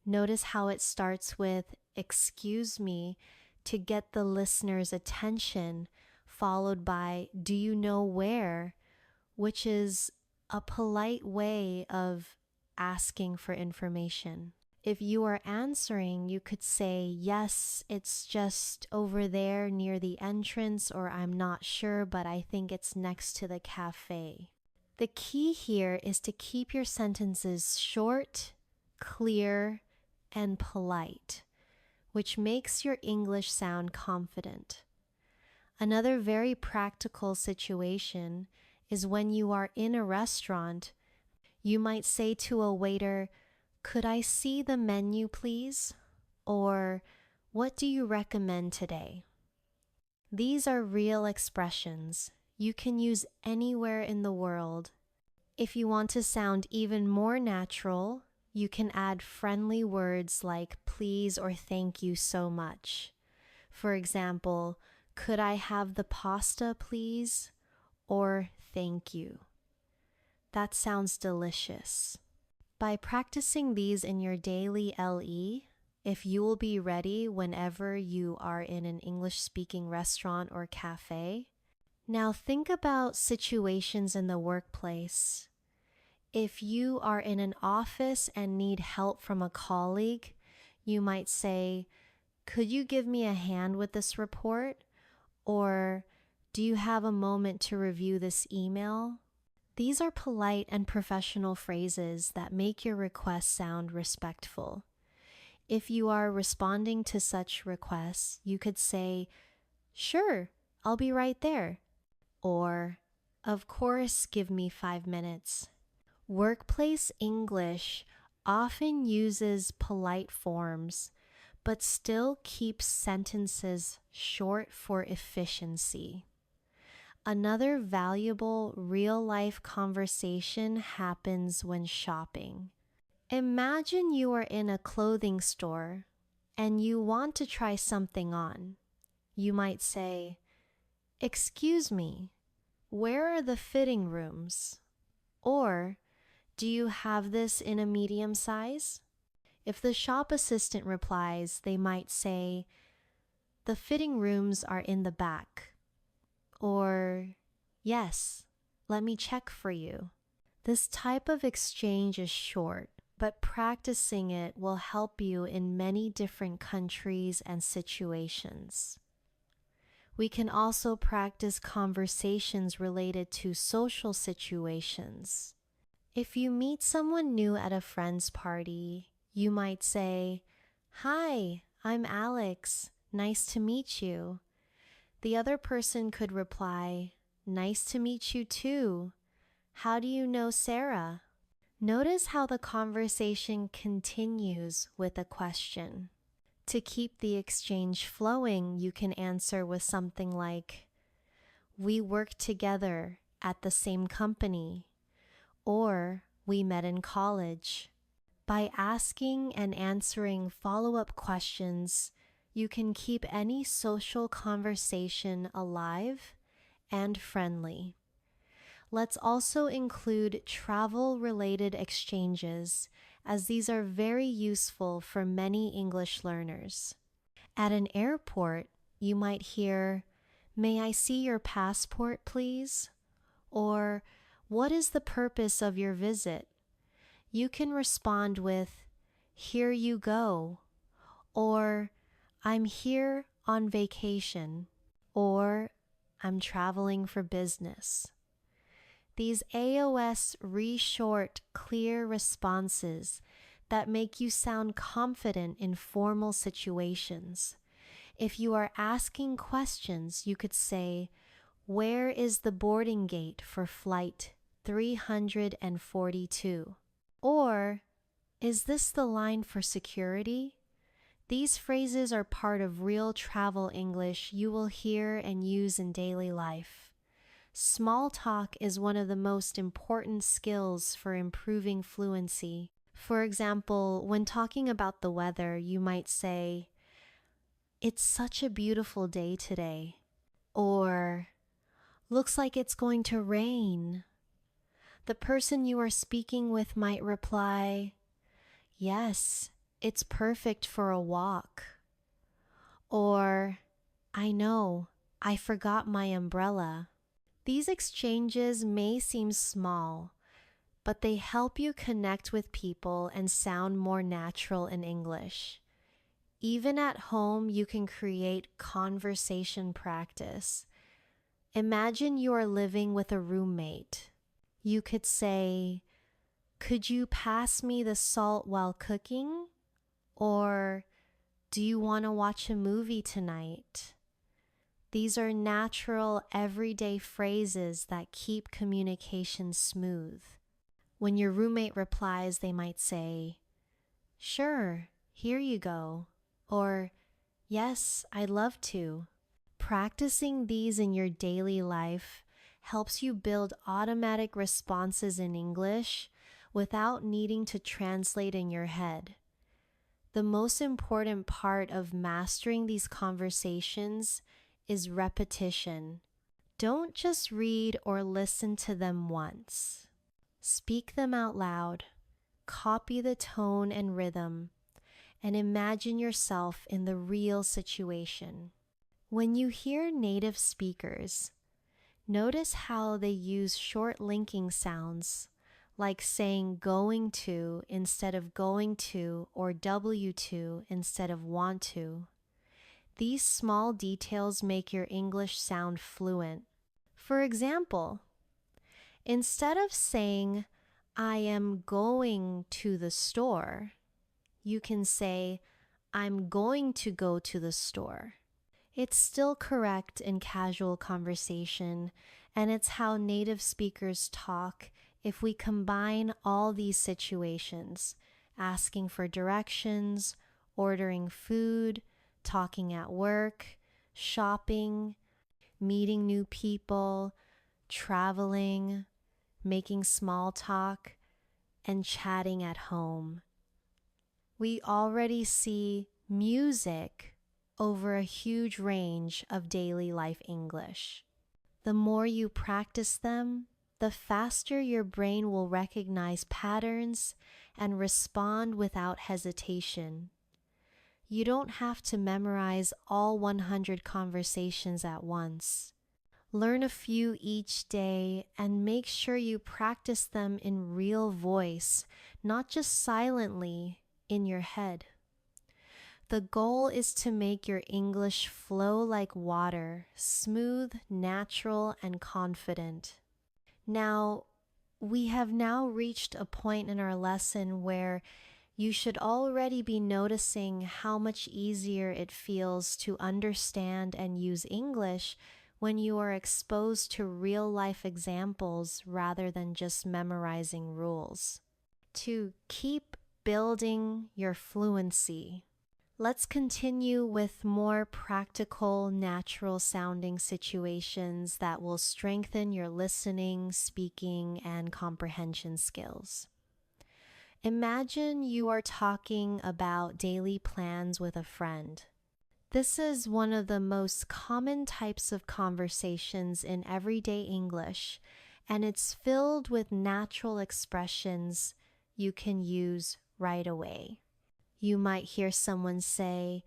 Notice how it starts with "excuse me" to get the listener's attention, followed by "do you know where?" which is a polite way of asking for information. If you are answering, you could say, "Yes, it's just over there near the entrance," or "I'm not sure, but I think it's next to the cafe." The key here is to keep your sentences short, clear, and polite, which makes your English sound confident. Another very practical situation is when you are in a restaurant. You might say to a waiter, "Could I see the menu, please?" Or, "What do you recommend today?" These are real expressions you can use anywhere in the world. If you want to sound even more natural, you can add friendly words like "please" or "thank you so much." For example, "Could I have the pasta, please?" or "thank you." That sounds delicious. By practicing these in your daily LE, if you will be ready whenever you are in an English-speaking restaurant or cafe. Now think about situations in the workplace. If you are in an office and need help from a colleague, you might say, "Could you give me a hand with this report?" Or, "Do you have a moment to review this email?" These are polite and professional phrases that make your request sound respectful. If you are responding to such requests, you could say, "Sure, I'll be right there." Or, "Of course, give me 5 minutes." Workplace English often uses polite forms, but still keeps sentences short for efficiency. Another valuable real-life conversation happens when shopping. Imagine you are in a clothing store and you want to try something on. You might say, "Excuse me, where are the fitting rooms?" Or, "Do you have this in a medium size?" If the shop assistant replies, they might say, "The fitting rooms are in the back." Or, "Yes, let me check for you." This type of exchange is short, but practicing it will help you in many different countries and situations. We can also practice conversations related to social situations. If you meet someone new at a friend's party, you might say, "Hi, I'm Alex. Nice to meet you." The other person could reply, "Nice to meet you too. How do you know Sarah?" Notice how the conversation continues with a question. To keep the exchange flowing, you can answer with something like, "We work together at the same company," or "We met in college." By asking and answering follow-up questions, you can keep any social conversation alive and friendly. Let's also include travel-related exchanges, as these are very useful for many English learners. At an airport, you might hear, "May I see your passport, please?" Or, "What is the purpose of your visit?" You can respond with, "Here you go," or "I'm here on vacation," or "I'm traveling for business." These AOS re-short clear responses that make you sound confident in formal situations. If you are asking questions, you could say, "Where is the boarding gate for flight 342? Or, is this the line for security? These phrases are part of real travel English you will hear and use in daily life. Small talk is one of the most important skills for improving fluency. For example, when talking about the weather, you might say, "It's such a beautiful day today." Or, "Looks like it's going to rain." The person you are speaking with might reply, "Yes, it's perfect for a walk." Or, "I know, I forgot my umbrella." These exchanges may seem small, but they help you connect with people and sound more natural in English. Even at home, you can create conversation practice. Imagine you are living with a roommate. You could say, "Could you pass me the salt while cooking?" Or, "Do you want to watch a movie tonight?" These are natural, everyday phrases that keep communication smooth. When your roommate replies, they might say, "Sure, here you go." Or, "Yes, I'd love to." Practicing these in your daily life helps you build automatic responses in English without needing to translate in your head. The most important part of mastering these conversations is repetition. Don't just read or listen to them once. Speak them out loud, copy the tone and rhythm, and imagine yourself in the real situation. When you hear native speakers, notice how they use short linking sounds, like saying going to instead of going to or W2 instead of want to. These small details make your English sound fluent. For example, instead of saying, "I am going to the store," you can say, "I'm going to go to the store." It's still correct in casual conversation, and it's how native speakers talk if we combine all these situations: asking for directions, ordering food, talking at work, shopping, meeting new people, traveling, making small talk, and chatting at home. We already see music over a huge range of daily life English. The more you practice them, the faster your brain will recognize patterns and respond without hesitation. You don't have to memorize all 100 conversations at once. Learn a few each day and make sure you practice them in real voice, not just silently in your head. The goal is to make your English flow like water, smooth, natural, and confident. Now, we have now reached a point in our lesson where you should already be noticing how much easier it feels to understand and use English when you are exposed to real-life examples rather than just memorizing rules. To keep building your fluency, let's continue with more practical, natural-sounding situations that will strengthen your listening, speaking, and comprehension skills. Imagine you are talking about daily plans with a friend. This is one of the most common types of conversations in everyday English, and it's filled with natural expressions you can use right away. You might hear someone say,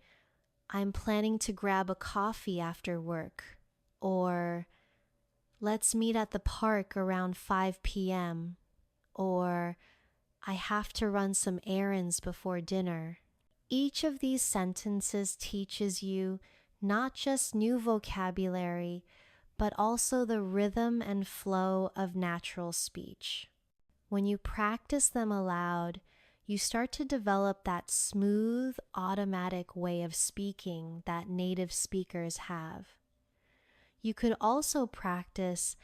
"I'm planning to grab a coffee after work," or "Let's meet at the park around 5 p.m., or "I have to run some errands before dinner." Each of these sentences teaches you not just new vocabulary, but also the rhythm and flow of natural speech. When you practice them aloud, you start to develop that smooth, automatic way of speaking that native speakers have. You could also practice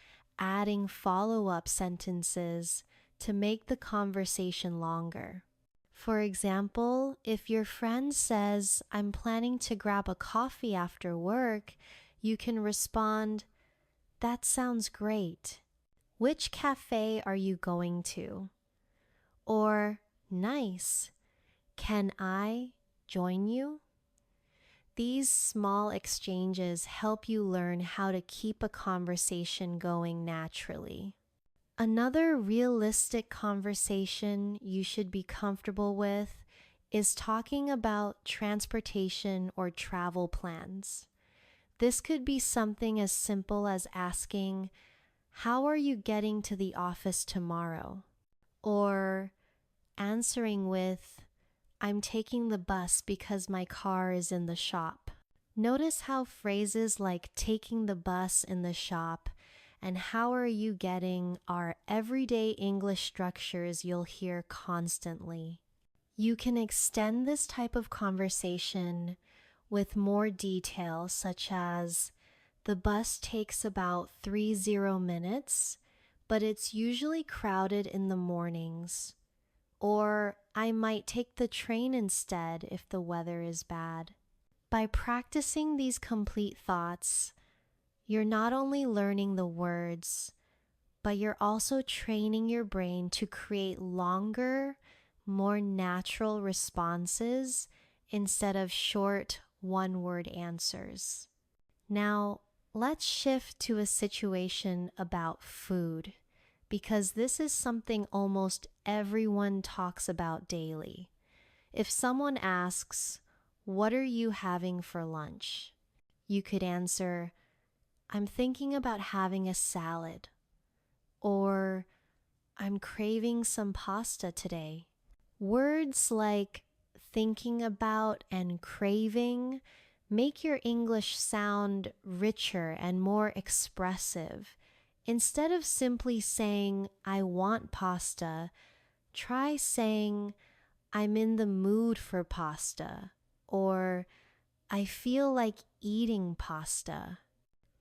adding follow-up sentences to make the conversation longer. For example, if your friend says, "I'm planning to grab a coffee after work," you can respond, "That sounds great. Which cafe are you going to?" Or, "Nice. Can I join you?" These small exchanges help you learn how to keep a conversation going naturally. Another realistic conversation you should be comfortable with is talking about transportation or travel plans. This could be something as simple as asking, "How are you getting to the office tomorrow?" Or answering with, "I'm taking the bus because my car is in the shop." Notice how phrases like "taking the bus in the shop" and "how are you getting" are everyday English structures you'll hear constantly. You can extend this type of conversation with more detail, such as, "The bus takes about 30 minutes, but it's usually crowded in the mornings." Or, "I might take the train instead if the weather is bad." By practicing these complete thoughts, you're not only learning the words, but you're also training your brain to create longer, more natural responses instead of short one-word answers. Now, let's shift to a situation about food, because this is something almost everyone talks about daily. If someone asks, "What are you having for lunch?" you could answer, "I'm thinking about having a salad," or "I'm craving some pasta today." Words like thinking about and craving make your English sound richer and more expressive. Instead of simply saying, "I want pasta," try saying, "I'm in the mood for pasta," or "I feel like eating pasta."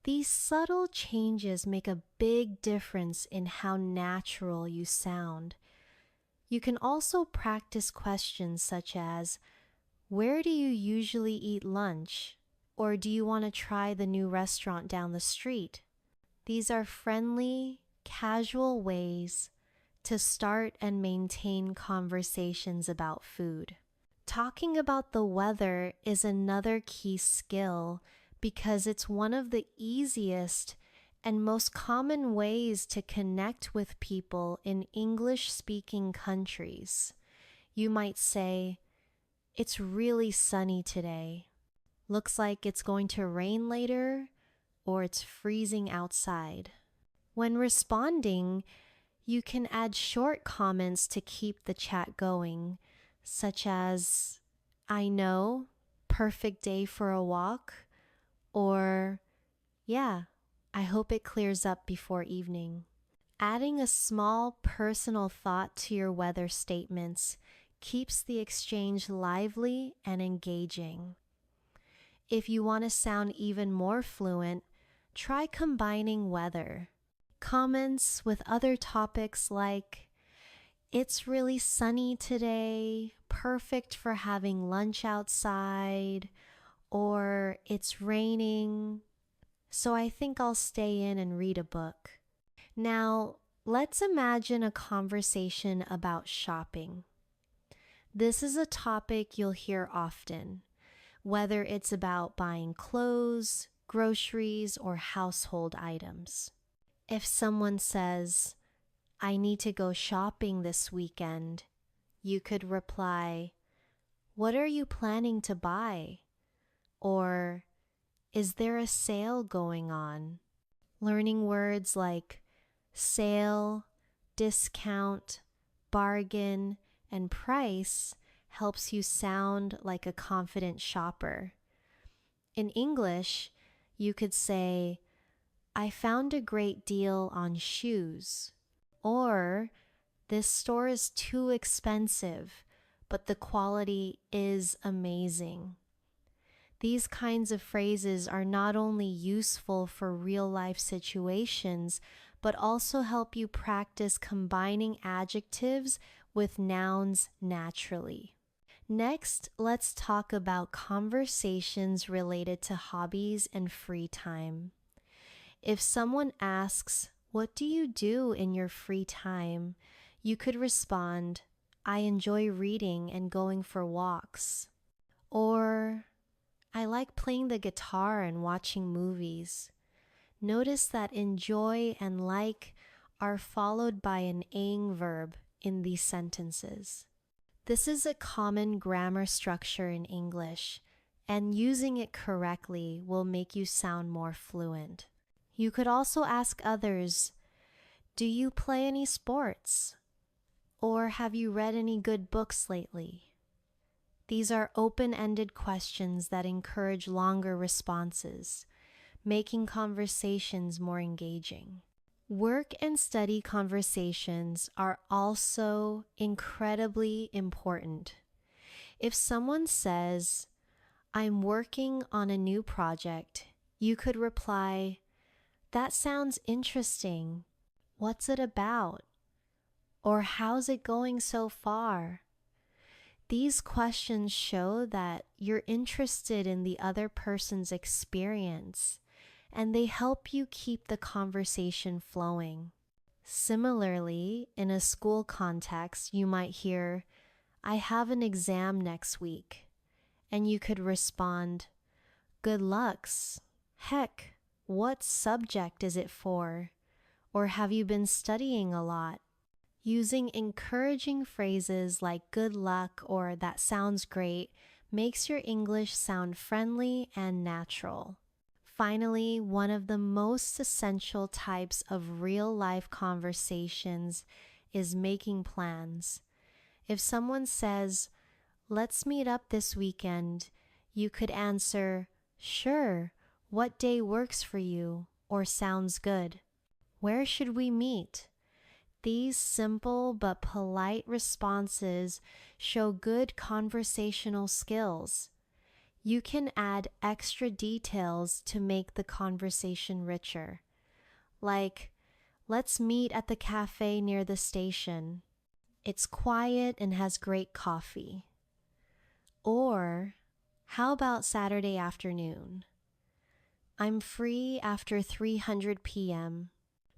These subtle changes make a big difference in how natural you sound. You can also practice questions such as, "Where do you usually eat lunch?" Or, "Do you want to try the new restaurant down the street?" These are friendly, casual ways to start and maintain conversations about food. Talking about the weather is another key skill because it's one of the easiest and most common ways to connect with people in English-speaking countries. You might say, "It's really sunny today. Looks like it's going to rain later," or "It's freezing outside." When responding, you can add short comments to keep the chat going, such as, "I know, perfect day for a walk," or, "Yeah, I hope it clears up before evening." Adding a small personal thought to your weather statements keeps the exchange lively and engaging. If you want to sound even more fluent, try combining weather comments with other topics like, "It's really sunny today, perfect for having lunch outside," or "It's raining, so I think I'll stay in and read a book." Now, let's imagine a conversation about shopping. This is a topic you'll hear often, whether it's about buying clothes, groceries, or household items. If someone says, "I need to go shopping this weekend," you could reply, "What are you planning to buy?" Or, "Is there a sale going on?" Learning words like sale, discount, bargain, and price helps you sound like a confident shopper. In English, you could say, "I found a great deal on shoes," or, "This store is too expensive, but the quality is amazing." These kinds of phrases are not only useful for real-life situations, but also help you practice combining adjectives with nouns naturally. Next, let's talk about conversations related to hobbies and free time. If someone asks, "What do you do in your free time?" you could respond, "I enjoy reading and going for walks." Or, "I like playing the guitar and watching movies." Notice that enjoy and like are followed by an ing verb in these sentences. This is a common grammar structure in English, and using it correctly will make you sound more fluent. You could also ask others, "Do you play any sports?" Or "Have you read any good books lately?" These are open-ended questions that encourage longer responses, making conversations more engaging. Work and study conversations are also incredibly important. If someone says, "I'm working on a new project," you could reply, "That sounds interesting. What's it about?" Or "How's it going so far?" These questions show that you're interested in the other person's experience, and they help you keep the conversation flowing. Similarly, in a school context, you might hear, "I have an exam next week," and you could respond, "Good lucks. Heck, what subject is it for?" Or "Have you been studying a lot?" Using encouraging phrases like "good luck" or "that sounds great" makes your English sound friendly and natural. Finally, one of the most essential types of real-life conversations is making plans. If someone says, "Let's meet up this weekend," you could answer, "Sure, what day works for you?" or "Sounds good." "Where should we meet?" These simple but polite responses show good conversational skills. You can add extra details to make the conversation richer, like, "Let's meet at the cafe near the station. It's quiet and has great coffee." Or, "How about Saturday afternoon? I'm free after 300 p.m.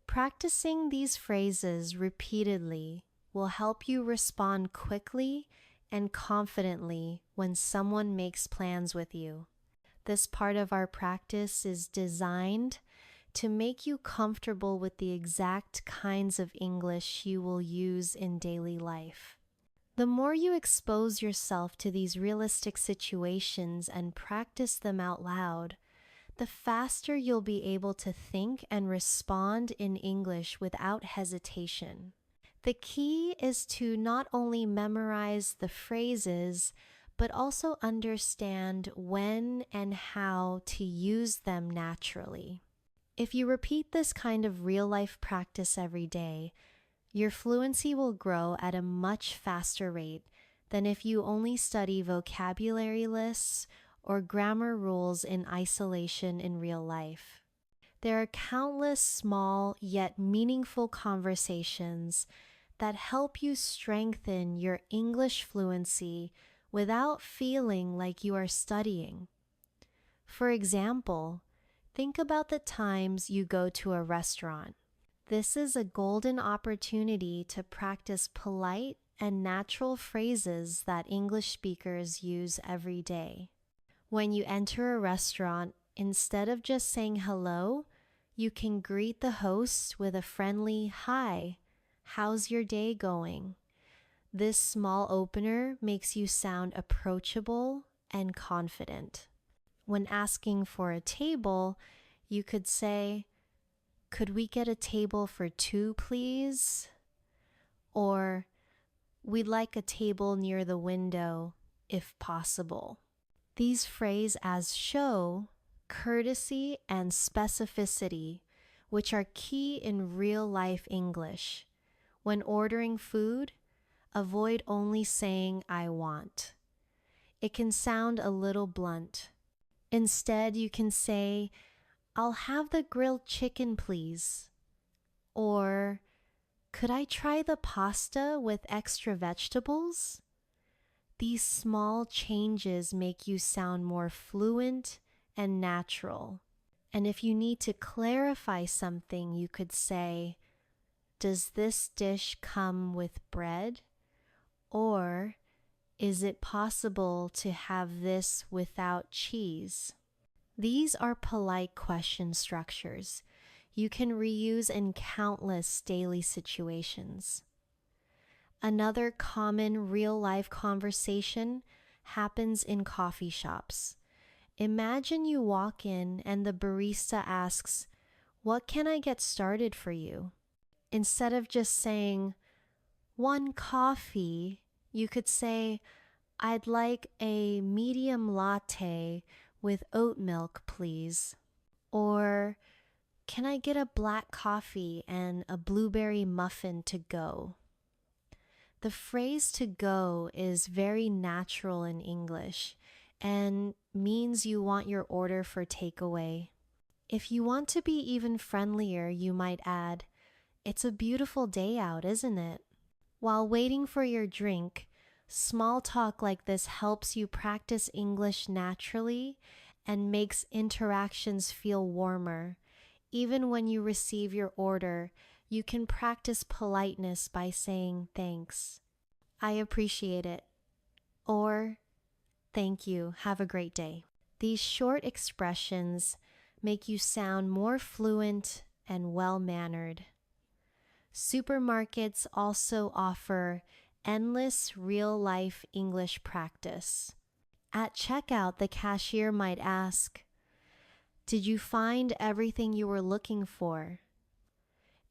Practicing these phrases repeatedly will help you respond quickly and confidently when someone makes plans with you. This part of our practice is designed to make you comfortable with the exact kinds of English you will use in daily life. The more you expose yourself to these realistic situations and practice them out loud, the faster you'll be able to think and respond in English without hesitation. The key is to not only memorize the phrases, but also understand when and how to use them naturally. If you repeat this kind of real-life practice every day, your fluency will grow at a much faster rate than if you only study vocabulary lists or grammar rules in isolation in real life. There are countless small yet meaningful conversations that help you strengthen your English fluency without feeling like you are studying. For example, think about the times you go to a restaurant. This is a golden opportunity to practice polite and natural phrases that English speakers use every day. When you enter a restaurant, instead of just saying hello, you can greet the host with a friendly "Hi, how's your day going?" This small opener makes you sound approachable and confident. When asking for a table, you could say, "Could we get a table for two, please?" Or, "We'd like a table near the window, if possible." These phrases show courtesy and specificity, which are key in real-life English. When ordering food, avoid only saying "I want." It can sound a little blunt. Instead, you can say, "I'll have the grilled chicken, please." Or, could I try the pasta with extra vegetables? These small changes make you sound more fluent and natural. And if you need to clarify something, you could say, does this dish come with bread? Or, is it possible to have this without cheese? These are polite question structures you can reuse in countless daily situations. Another common real-life conversation happens in coffee shops. Imagine you walk in and the barista asks, "What can I get started for you?" Instead of just saying, "One coffee," you could say, "I'd like a medium latte with oat milk, please." Or, "Can I get a black coffee and a blueberry muffin to go?" The phrase "to go" is very natural in English and means you want your order for takeaway. If you want to be even friendlier, you might add, "It's a beautiful day out, isn't it?" While waiting for your drink, small talk like this helps you practice English naturally and makes interactions feel warmer. Even when you receive your order, you can practice politeness by saying thanks, "I appreciate it," or "Thank you, have a great day." These short expressions make you sound more fluent and well-mannered. Supermarkets also offer endless real-life English practice. At checkout, the cashier might ask, "Did you find everything you were looking for?"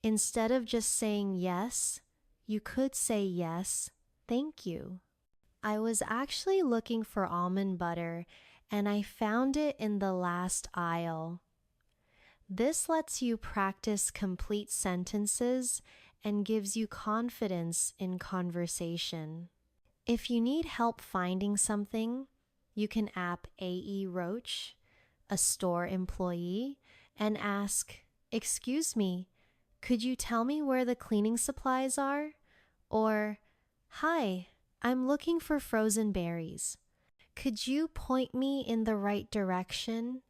Instead of just saying yes, you could say yes, thank you. I was actually looking for almond butter and I found it in the last aisle. This lets you practice complete sentences and gives you confidence in conversation. If you need help finding something, you can ask AE Roach, a store employee, and ask, "Excuse me, could you tell me where the cleaning supplies are?" Or, "Hi, I'm looking for frozen berries. Could you point me in the right direction?"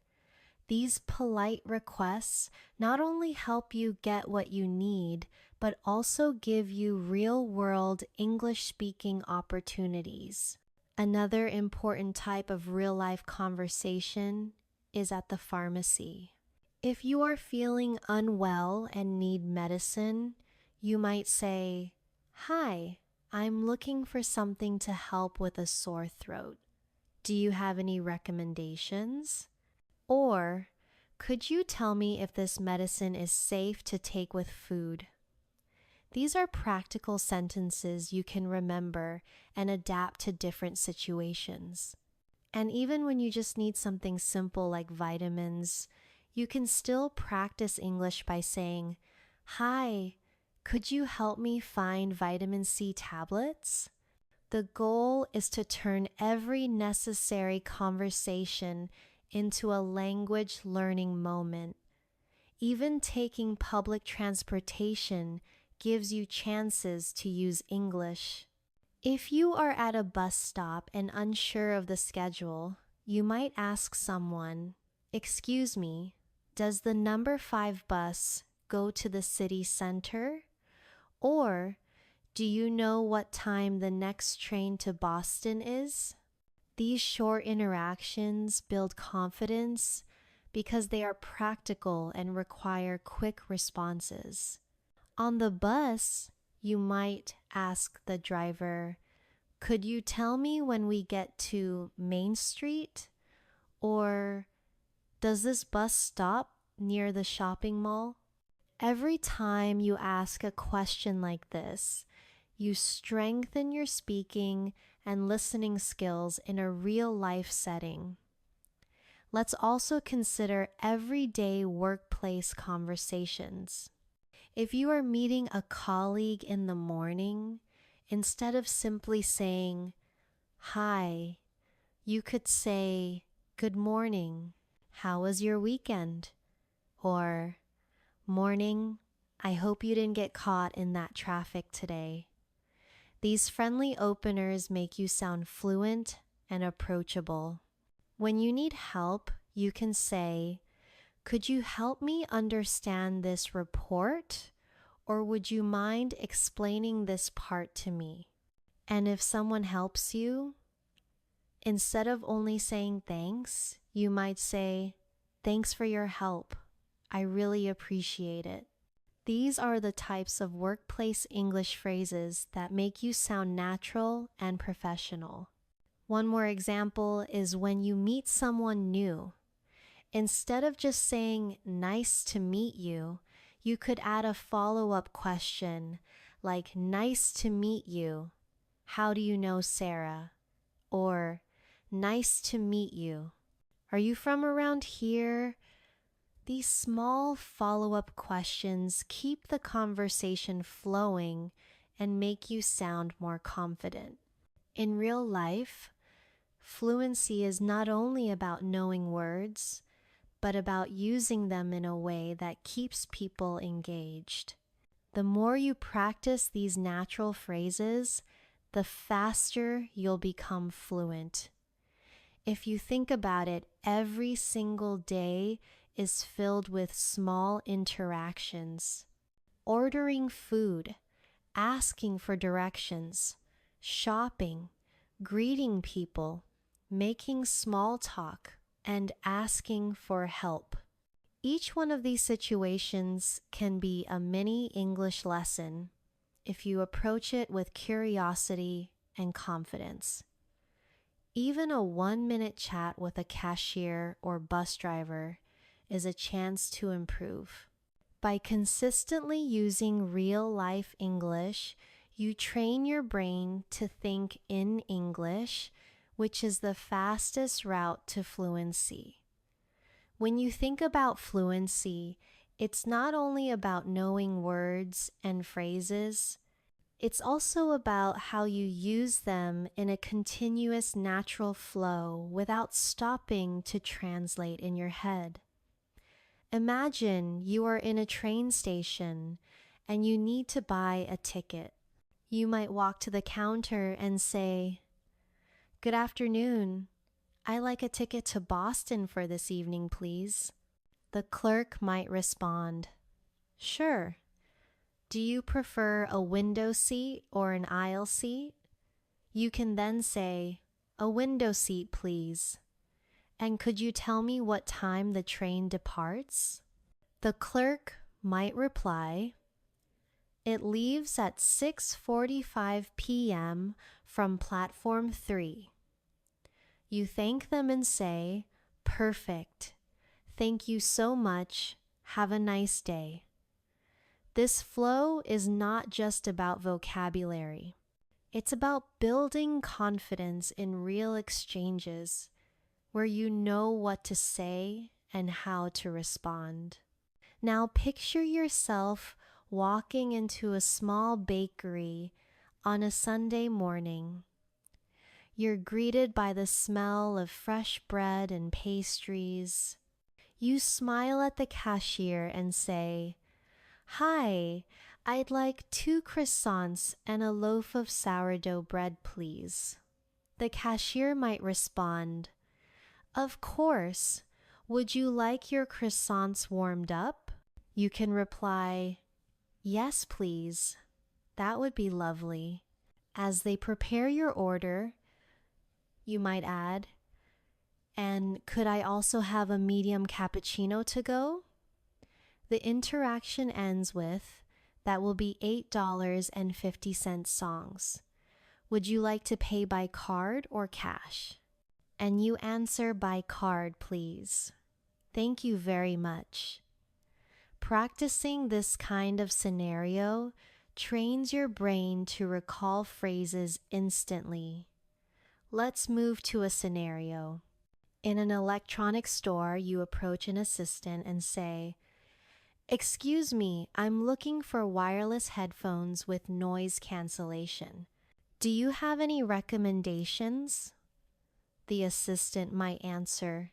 These polite requests not only help you get what you need, but also give you real-world English-speaking opportunities. Another important type of real-life conversation is at the pharmacy. If you are feeling unwell and need medicine, you might say, "Hi, I'm looking for something to help with a sore throat. Do you have any recommendations?" Or, "Could you tell me if this medicine is safe to take with food?" These are practical sentences you can remember and adapt to different situations. And even when you just need something simple like vitamins, you can still practice English by saying, "Hi, could you help me find vitamin C tablets?" The goal is to turn every necessary conversation into a language learning moment. Even taking public transportation gives you chances to use English. If you are at a bus stop and unsure of the schedule, you might ask someone, "Excuse me, does the number 5 bus go to the city center?" Or, "Do you know what time the next train to Boston is?" These short interactions build confidence because they are practical and require quick responses. On the bus, you might ask the driver, "Could you tell me when we get to Main Street?" Or, "Does this bus stop near the shopping mall?" Every time you ask a question like this, you strengthen your speaking and listening skills in a real-life setting. Let's also consider everyday workplace conversations. If you are meeting a colleague in the morning, instead of simply saying, "Hi," you could say, "Good morning. How was your weekend?" Or, "Morning. I hope you didn't get caught in that traffic today. These friendly openers make you sound fluent and approachable. When you need help, you can say, "Could you help me understand this report? Or would you mind explaining this part to me?" And if someone helps you, instead of only saying thanks, you might say, "Thanks for your help. I really appreciate it." These are the types of workplace English phrases that make you sound natural and professional. One more example is when you meet someone new. Instead of just saying, "Nice to meet you," you could add a follow-up question like, "Nice to meet you. How do you know Sarah?" Or, "Nice to meet you. Are you from around here?" These small follow-up questions keep the conversation flowing and make you sound more confident. In real life, fluency is not only about knowing words, but about using them in a way that keeps people engaged. The more you practice these natural phrases, the faster you'll become fluent. If you think about it, every single day is filled with small interactions. Ordering food, asking for directions, shopping, greeting people, making small talk, and asking for help. Each one of these situations can be a mini English lesson if you approach it with curiosity and confidence. Even a 1-minute chat with a cashier or bus driver is a chance to improve. By consistently using real-life English, you train your brain to think in English, which is the fastest route to fluency. When you think about fluency, it's not only about knowing words and phrases, it's also about how you use them in a continuous natural flow without stopping to translate in your head. Imagine you are in a train station and you need to buy a ticket. You might walk to the counter and say, "Good afternoon. I'd like a ticket to Boston for this evening, please." The clerk might respond, "Sure. Do you prefer a window seat or an aisle seat?" You can then say, "A window seat, please. And could you tell me what time the train departs?" The clerk might reply, "It leaves at 6:45 p.m. from platform 3. You thank them and say, "Perfect. Thank you so much. Have a nice day." This flow is not just about vocabulary. It's about building confidence in real exchanges where you know what to say and how to respond. Now picture yourself walking into a small bakery on a Sunday morning. You're greeted by the smell of fresh bread and pastries. You smile at the cashier and say, "Hi, I'd like 2 croissants and a loaf of sourdough bread, please." The cashier might respond, "Of course. Would you like your croissants warmed up?" You can reply, "Yes, please. That would be lovely." As they prepare your order, you might add, "And could I also have a medium cappuccino to go?" The interaction ends with, "That will be $8.50 songs. Would you like to pay by card or cash?" And you answer, "By card, please. Thank you very much." Practicing this kind of scenario trains your brain to recall phrases instantly. Let's move to a scenario. In an electronics store, you approach an assistant and say, "Excuse me, I'm looking for wireless headphones with noise cancellation. Do you have any recommendations?" The assistant might answer,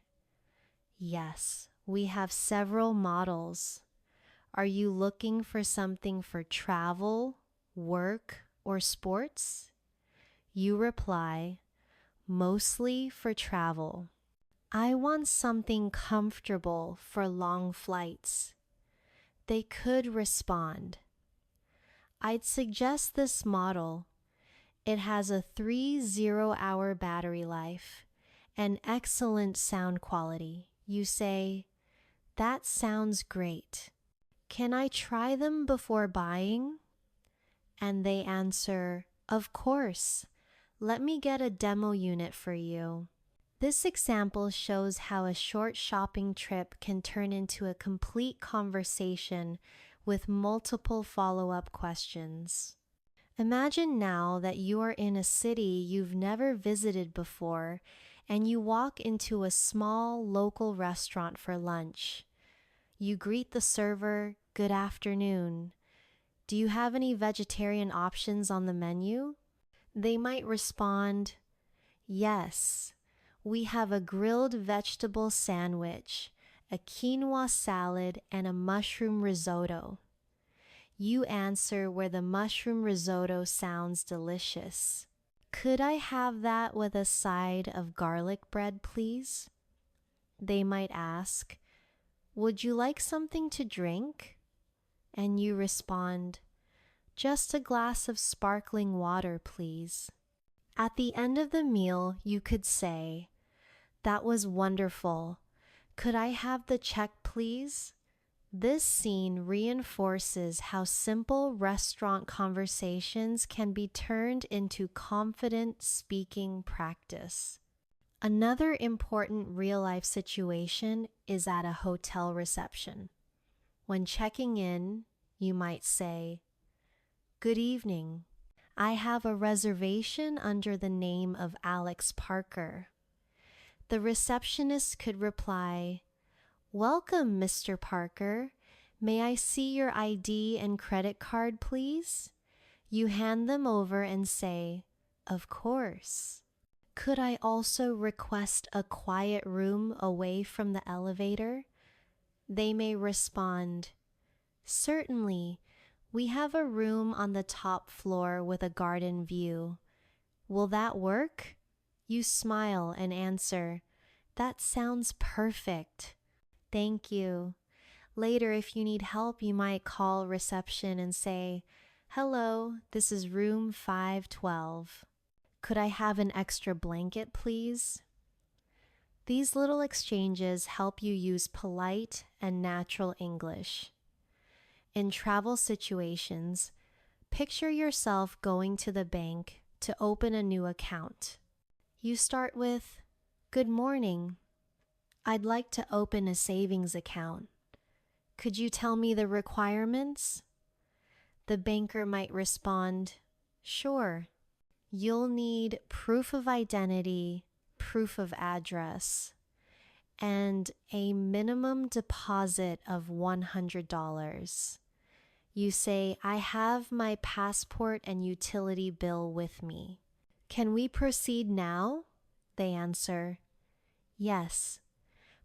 "Yes, we have several models. Are you looking for something for travel, work, or sports? You reply, mostly for travel. I want something comfortable for long flights. They could respond, I'd suggest this model. It has a 30-hour battery life and excellent sound quality. You say, that sounds great. Can I try them before buying? And they answer, of course. Let me get a demo unit for you. This example shows how a short shopping trip can turn into a complete conversation with multiple follow-up questions. Imagine now that you are in a city you've never visited before and you walk into a small local restaurant for lunch. You greet the server, good afternoon. Do you have any vegetarian options on the menu? They might respond, yes. We have a grilled vegetable sandwich, a quinoa salad, and a mushroom risotto. You answer where the mushroom risotto sounds delicious. Could I have that with a side of garlic bread, please? They might ask, would you like something to drink? And you respond, just a glass of sparkling water, please. At the end of the meal, you could say, that was wonderful. Could I have the check, please? This scene reinforces how simple restaurant conversations can be turned into confident speaking practice. Another important real-life situation is at a hotel reception. When checking in, you might say, good evening. I have a reservation under the name of Alex Parker. The receptionist could reply, welcome, Mr. Parker. May I see your ID and credit card, please? You hand them over and say, of course. Could I also request a quiet room away from the elevator? They may respond, certainly. We have a room on the top floor with a garden view. Will that work? You smile and answer, that sounds perfect. Thank you. Later, if you need help, you might call reception and say, hello, this is room 512. Could I have an extra blanket, please? These little exchanges help you use polite and natural English. In travel situations, picture yourself going to the bank to open a new account. You start with, good morning. I'd like to open a savings account. Could you tell me the requirements? The banker might respond, sure. You'll need proof of identity, proof of address, and a minimum deposit of $100. You say, I have my passport and utility bill with me. Can we proceed now? They answer, yes.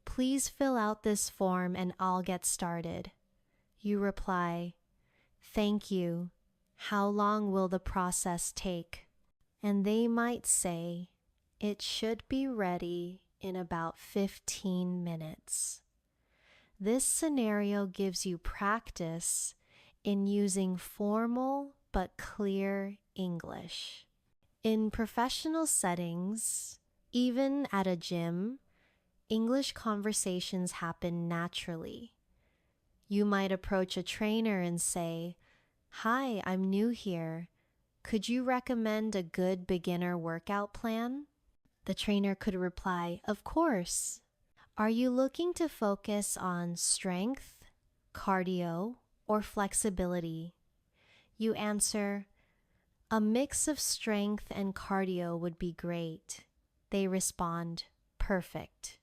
Please fill out this form and I'll get started. You reply, thank you. How long will the process take? And they might say, it should be ready in about 15 minutes. This scenario gives you practice in using formal but clear English. In professional settings, even at a gym, English conversations happen naturally. You might approach a trainer and say, hi, I'm new here. Could you recommend a good beginner workout plan? The trainer could reply, of course. Are you looking to focus on strength, cardio, or flexibility? You answer, a mix of strength and cardio would be great. They respond, perfect.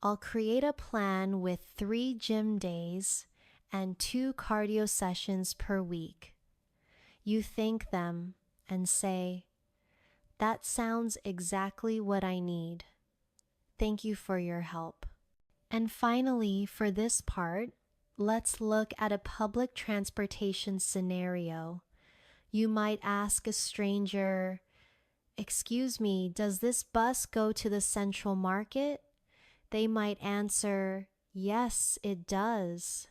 I'll create a plan with 3 gym days and 2 cardio sessions per week. You thank them and say, that sounds exactly what I need. Thank you for your help. And finally, for this part, Let's look at a public transportation scenario. You might ask a stranger, "Excuse me, does this bus go to the Central Market?" They might answer, "Yes, it does."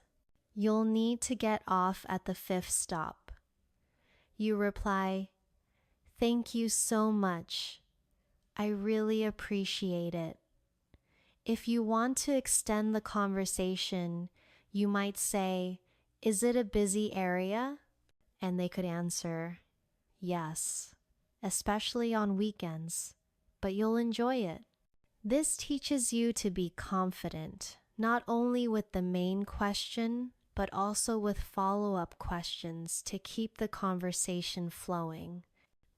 You'll need to get off at the fifth stop. You reply, "Thank you so much. I really appreciate it." If you want to extend the conversation, you might say, "Is it a busy area?" And they could answer, "Yes, especially on weekends, but you'll enjoy it." This teaches you to be confident, not only with the main question, but also with follow-up questions to keep the conversation flowing.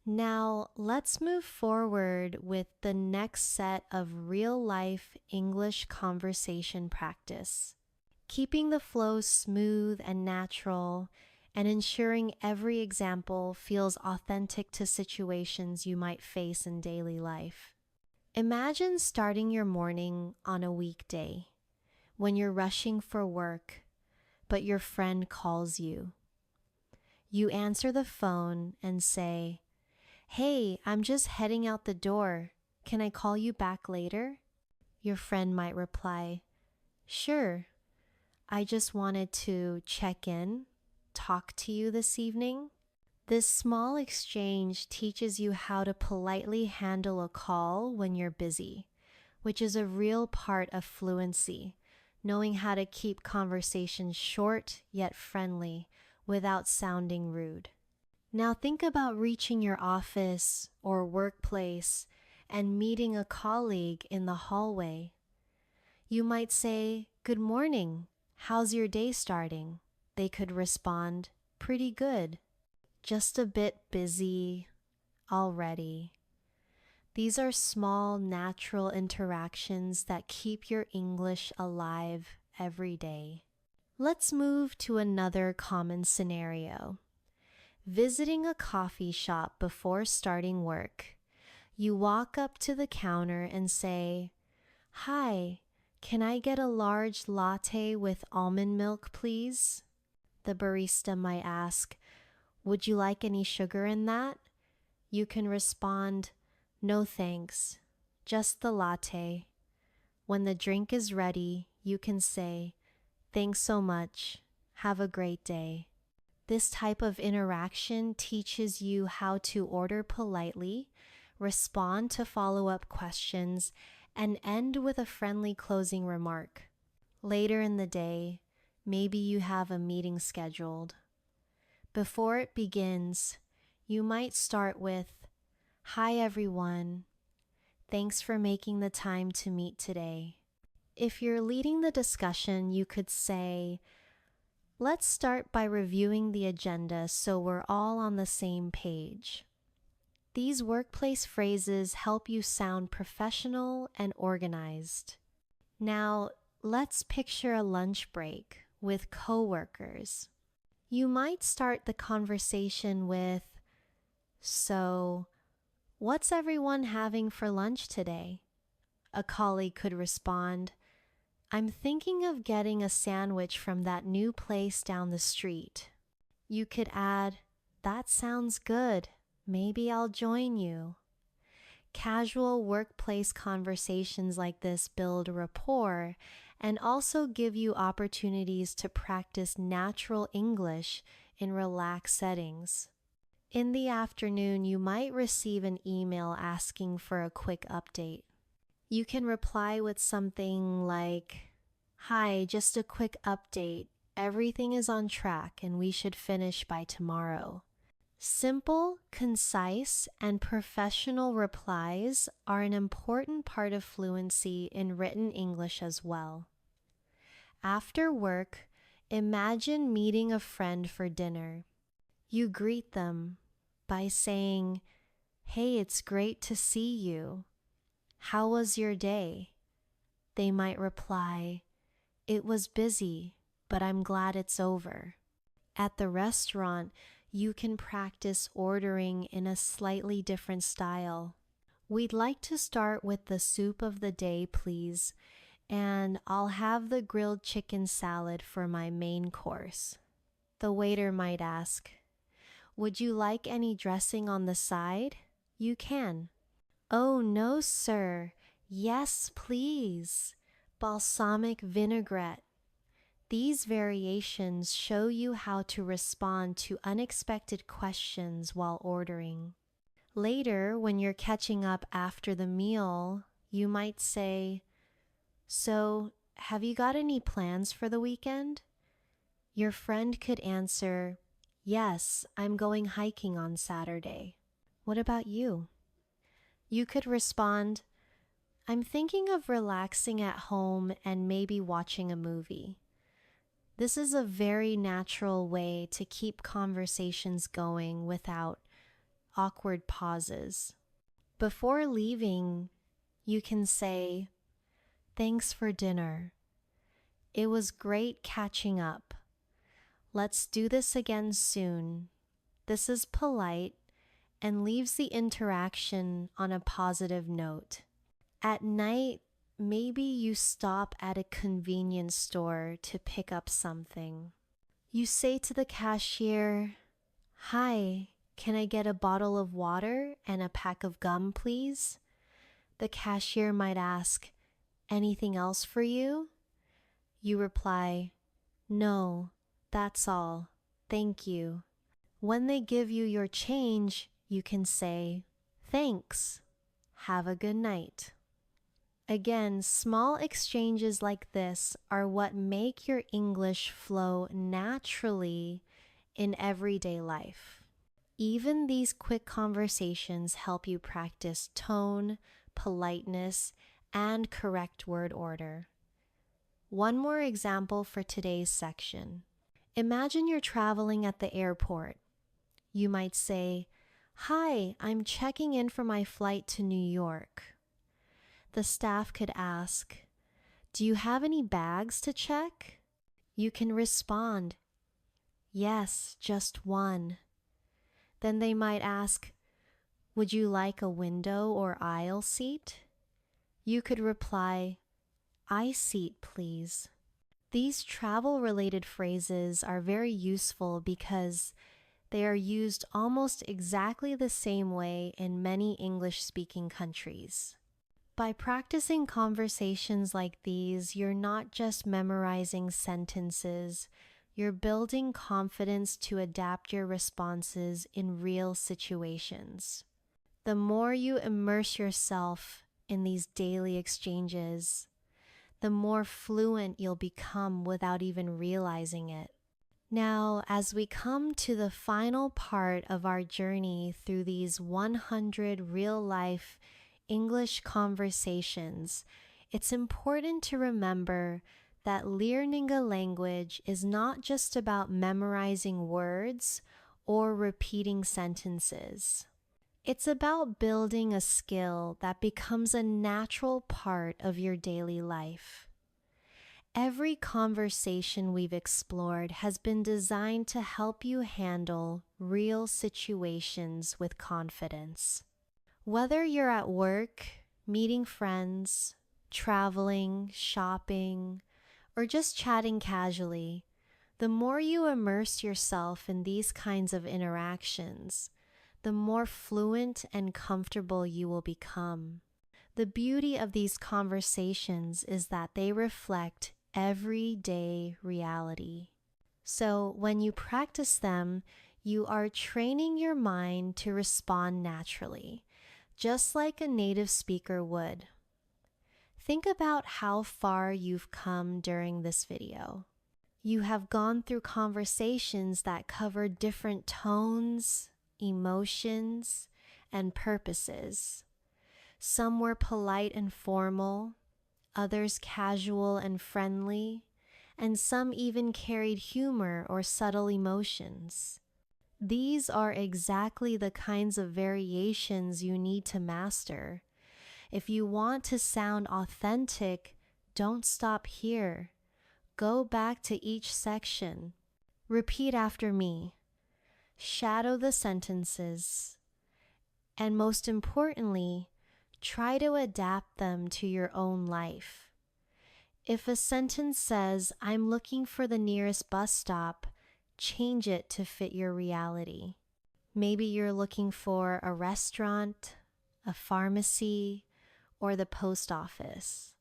Now, let's move forward with the next set of real-life English conversation practice. Keeping the flow smooth and natural, and ensuring every example feels authentic to situations you might face in daily life. Imagine starting your morning on a weekday when you're rushing for work, but your friend calls you. You answer the phone and say, "Hey, I'm just heading out the door. Can I call you back later?" Your friend might reply, "Sure, I just wanted to check in, talk to you this evening." This small exchange teaches you how to politely handle a call when you're busy, which is a real part of fluency, knowing how to keep conversations short yet friendly without sounding rude. Now think about reaching your office or workplace and meeting a colleague in the hallway. You might say, "Good morning. How's your day starting?" They could respond, "Pretty good. Just a bit busy already." These are small, natural interactions that keep your English alive every day. Let's move to another common scenario. Visiting a coffee shop before starting work. You walk up to the counter and say, "Hi, can I get a large latte with almond milk, please?" The barista might ask, "Would you like any sugar in that?" You can respond, "No thanks, just the latte." When the drink is ready, you can say, "Thanks so much. Have a great day." This type of interaction teaches you how to order politely, respond to follow-up questions, and end with a friendly closing remark. Later in the day, maybe you have a meeting scheduled. Before it begins, you might start with, "Hi everyone. Thanks for making the time to meet today." If you're leading the discussion, you could say, "Let's start by reviewing the agenda so we're all on the same page." These workplace phrases help you sound professional and organized. Now, let's picture a lunch break with coworkers. You might start the conversation with, "So, what's everyone having for lunch today?" A colleague could respond, "I'm thinking of getting a sandwich from that new place down the street." You could add, "That sounds good. Maybe I'll join you." Casual workplace conversations like this build rapport and also give you opportunities to practice natural English in relaxed settings. In the afternoon, you might receive an email asking for a quick update. You can reply with something like, "Hi, just a quick update. Everything is on track and we should finish by tomorrow." Simple, concise, and professional replies are an important part of fluency in written English as well. After work, imagine meeting a friend for dinner. You greet them by saying, "Hey, it's great to see you. How was your day?" They might reply, "It was busy, but I'm glad it's over." At the restaurant, you can practice ordering in a slightly different style. "We'd like to start with the soup of the day, please. and I'll have the grilled chicken salad for my main course. The waiter might ask, would you like any dressing on the side? You can. Oh, no, sir. Yes, please. Balsamic vinaigrette. These variations show you how to respond to unexpected questions while ordering. Later, when you're catching up after the meal, you might say, so, have you got any plans for the weekend? Your friend could answer, yes, I'm going hiking on Saturday. What about you? You could respond, I'm thinking of relaxing at home and maybe watching a movie. This is a very natural way to keep conversations going without awkward pauses. Before leaving, you can say, thanks for dinner. It was great catching up. Let's do this again soon. This is polite and leaves the interaction on a positive note. At night, maybe you stop at a convenience store to pick up something. You say to the cashier, hi, can I get a bottle of water and a pack of gum, please? The cashier might ask, anything else for you? You reply, no, that's all. Thank you. When they give you your change, you can say, thanks. Have a good night. Again, small exchanges like this are what make your English flow naturally in everyday life. Even these quick conversations help you practice tone, politeness, and correct word order. One more example for today's section. Imagine you're traveling at the airport. You might say, hi, I'm checking in for my flight to New York. The staff could ask, do you have any bags to check? You can respond, yes, just one. Then they might ask, would you like a window or aisle seat? You could reply, aisle seat, please. These travel-related phrases are very useful because they are used almost exactly the same way in many English-speaking countries. By practicing conversations like these, you're not just memorizing sentences, you're building confidence to adapt your responses in real situations. The more you immerse yourself in these daily exchanges, the more fluent you'll become without even realizing it. Now, as we come to the final part of our journey through these 100 real-life English conversations, it's important to remember that learning a language is not just about memorizing words or repeating sentences. It's about building a skill that becomes a natural part of your daily life. Every conversation we've explored has been designed to help you handle real situations with confidence. Whether you're at work, meeting friends, traveling, shopping, or just chatting casually, the more you immerse yourself in these kinds of interactions, the more fluent and comfortable you will become. The beauty of these conversations is that they reflect everyday reality. So when you practice them, you are training your mind to respond naturally, just like a native speaker would. Think about how far you've come during this video. You have gone through conversations that cover different tones, emotions, and purposes. Some were polite and formal, others casual and friendly, and some even carried humor or subtle emotions. These are exactly the kinds of variations you need to master. If you want to sound authentic, don't stop here. Go back to each section. Repeat after me. Shadow the sentences. And most importantly, try to adapt them to your own life. If a sentence says, I'm looking for the nearest bus stop, change it to fit your reality. Maybe you're looking for a restaurant, a pharmacy, or the post office.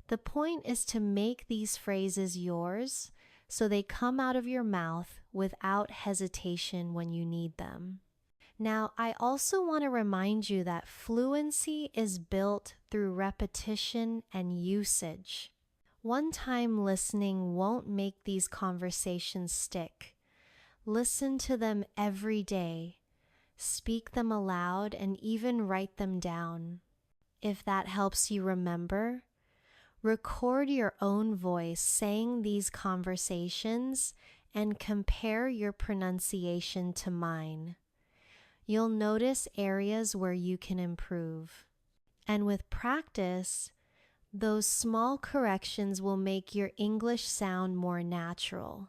The point is to make these phrases yours so they come out of your mouth without hesitation when you need them. Now, I also want to remind you that fluency is built through repetition and usage. One-time listening won't make these conversations stick. Listen to them every day. Speak them aloud and even write them down. If that helps you remember, record your own voice saying these conversations and compare your pronunciation to mine. You'll notice areas where you can improve. And with practice, those small corrections will make your English sound more natural.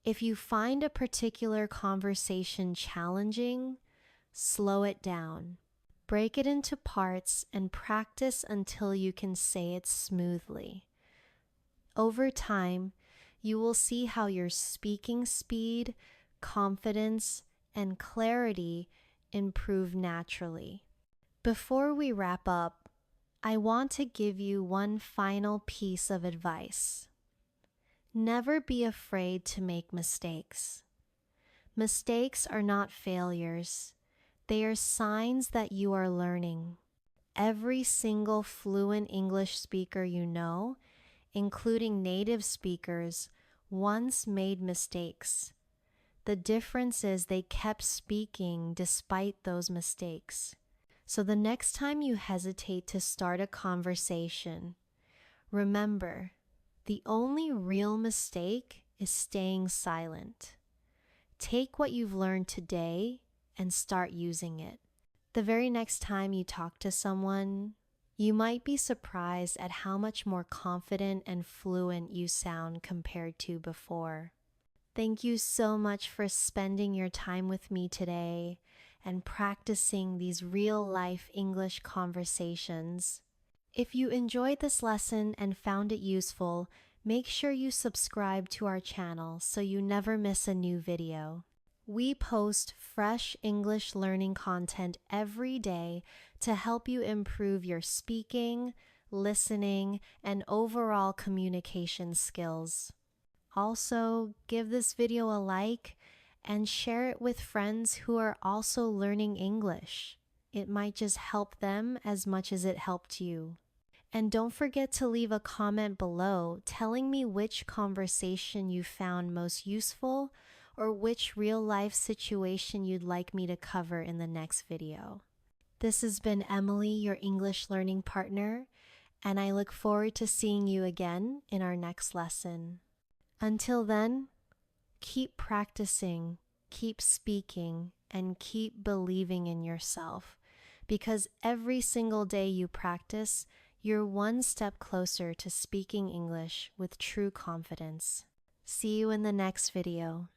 If you find a particular conversation challenging, slow it down. Break it into parts and practice until you can say it smoothly. Over time, you will see how your speaking speed, confidence, and clarity improve naturally. Before we wrap up, I want to give you one final piece of advice. Never be afraid to make mistakes. Mistakes are not failures. They are signs that you are learning. Every single fluent English speaker you know, including native speakers, once made mistakes. The difference is they kept speaking despite those mistakes. So the next time you hesitate to start a conversation, remember, the only real mistake is staying silent. Take what you've learned today and start using it. The very next time you talk to someone, you might be surprised at how much more confident and fluent you sound compared to before. Thank you so much for spending your time with me today and practicing these real-life English conversations. If you enjoyed this lesson and found it useful, make sure you subscribe to our channel so you never miss a new video. We post fresh English learning content every day to help you improve your speaking, listening, and overall communication skills. Also, give this video a like and share it with friends who are also learning English. It might just help them as much as it helped you. And don't forget to leave a comment below telling me which conversation you found most useful or which real-life situation you'd like me to cover in the next video. This has been Emily, your English learning partner, and I look forward to seeing you again in our next lesson. Until then, keep practicing, keep speaking, and keep believing in yourself, because every single day you practice, you're one step closer to speaking English with true confidence. See you in the next video.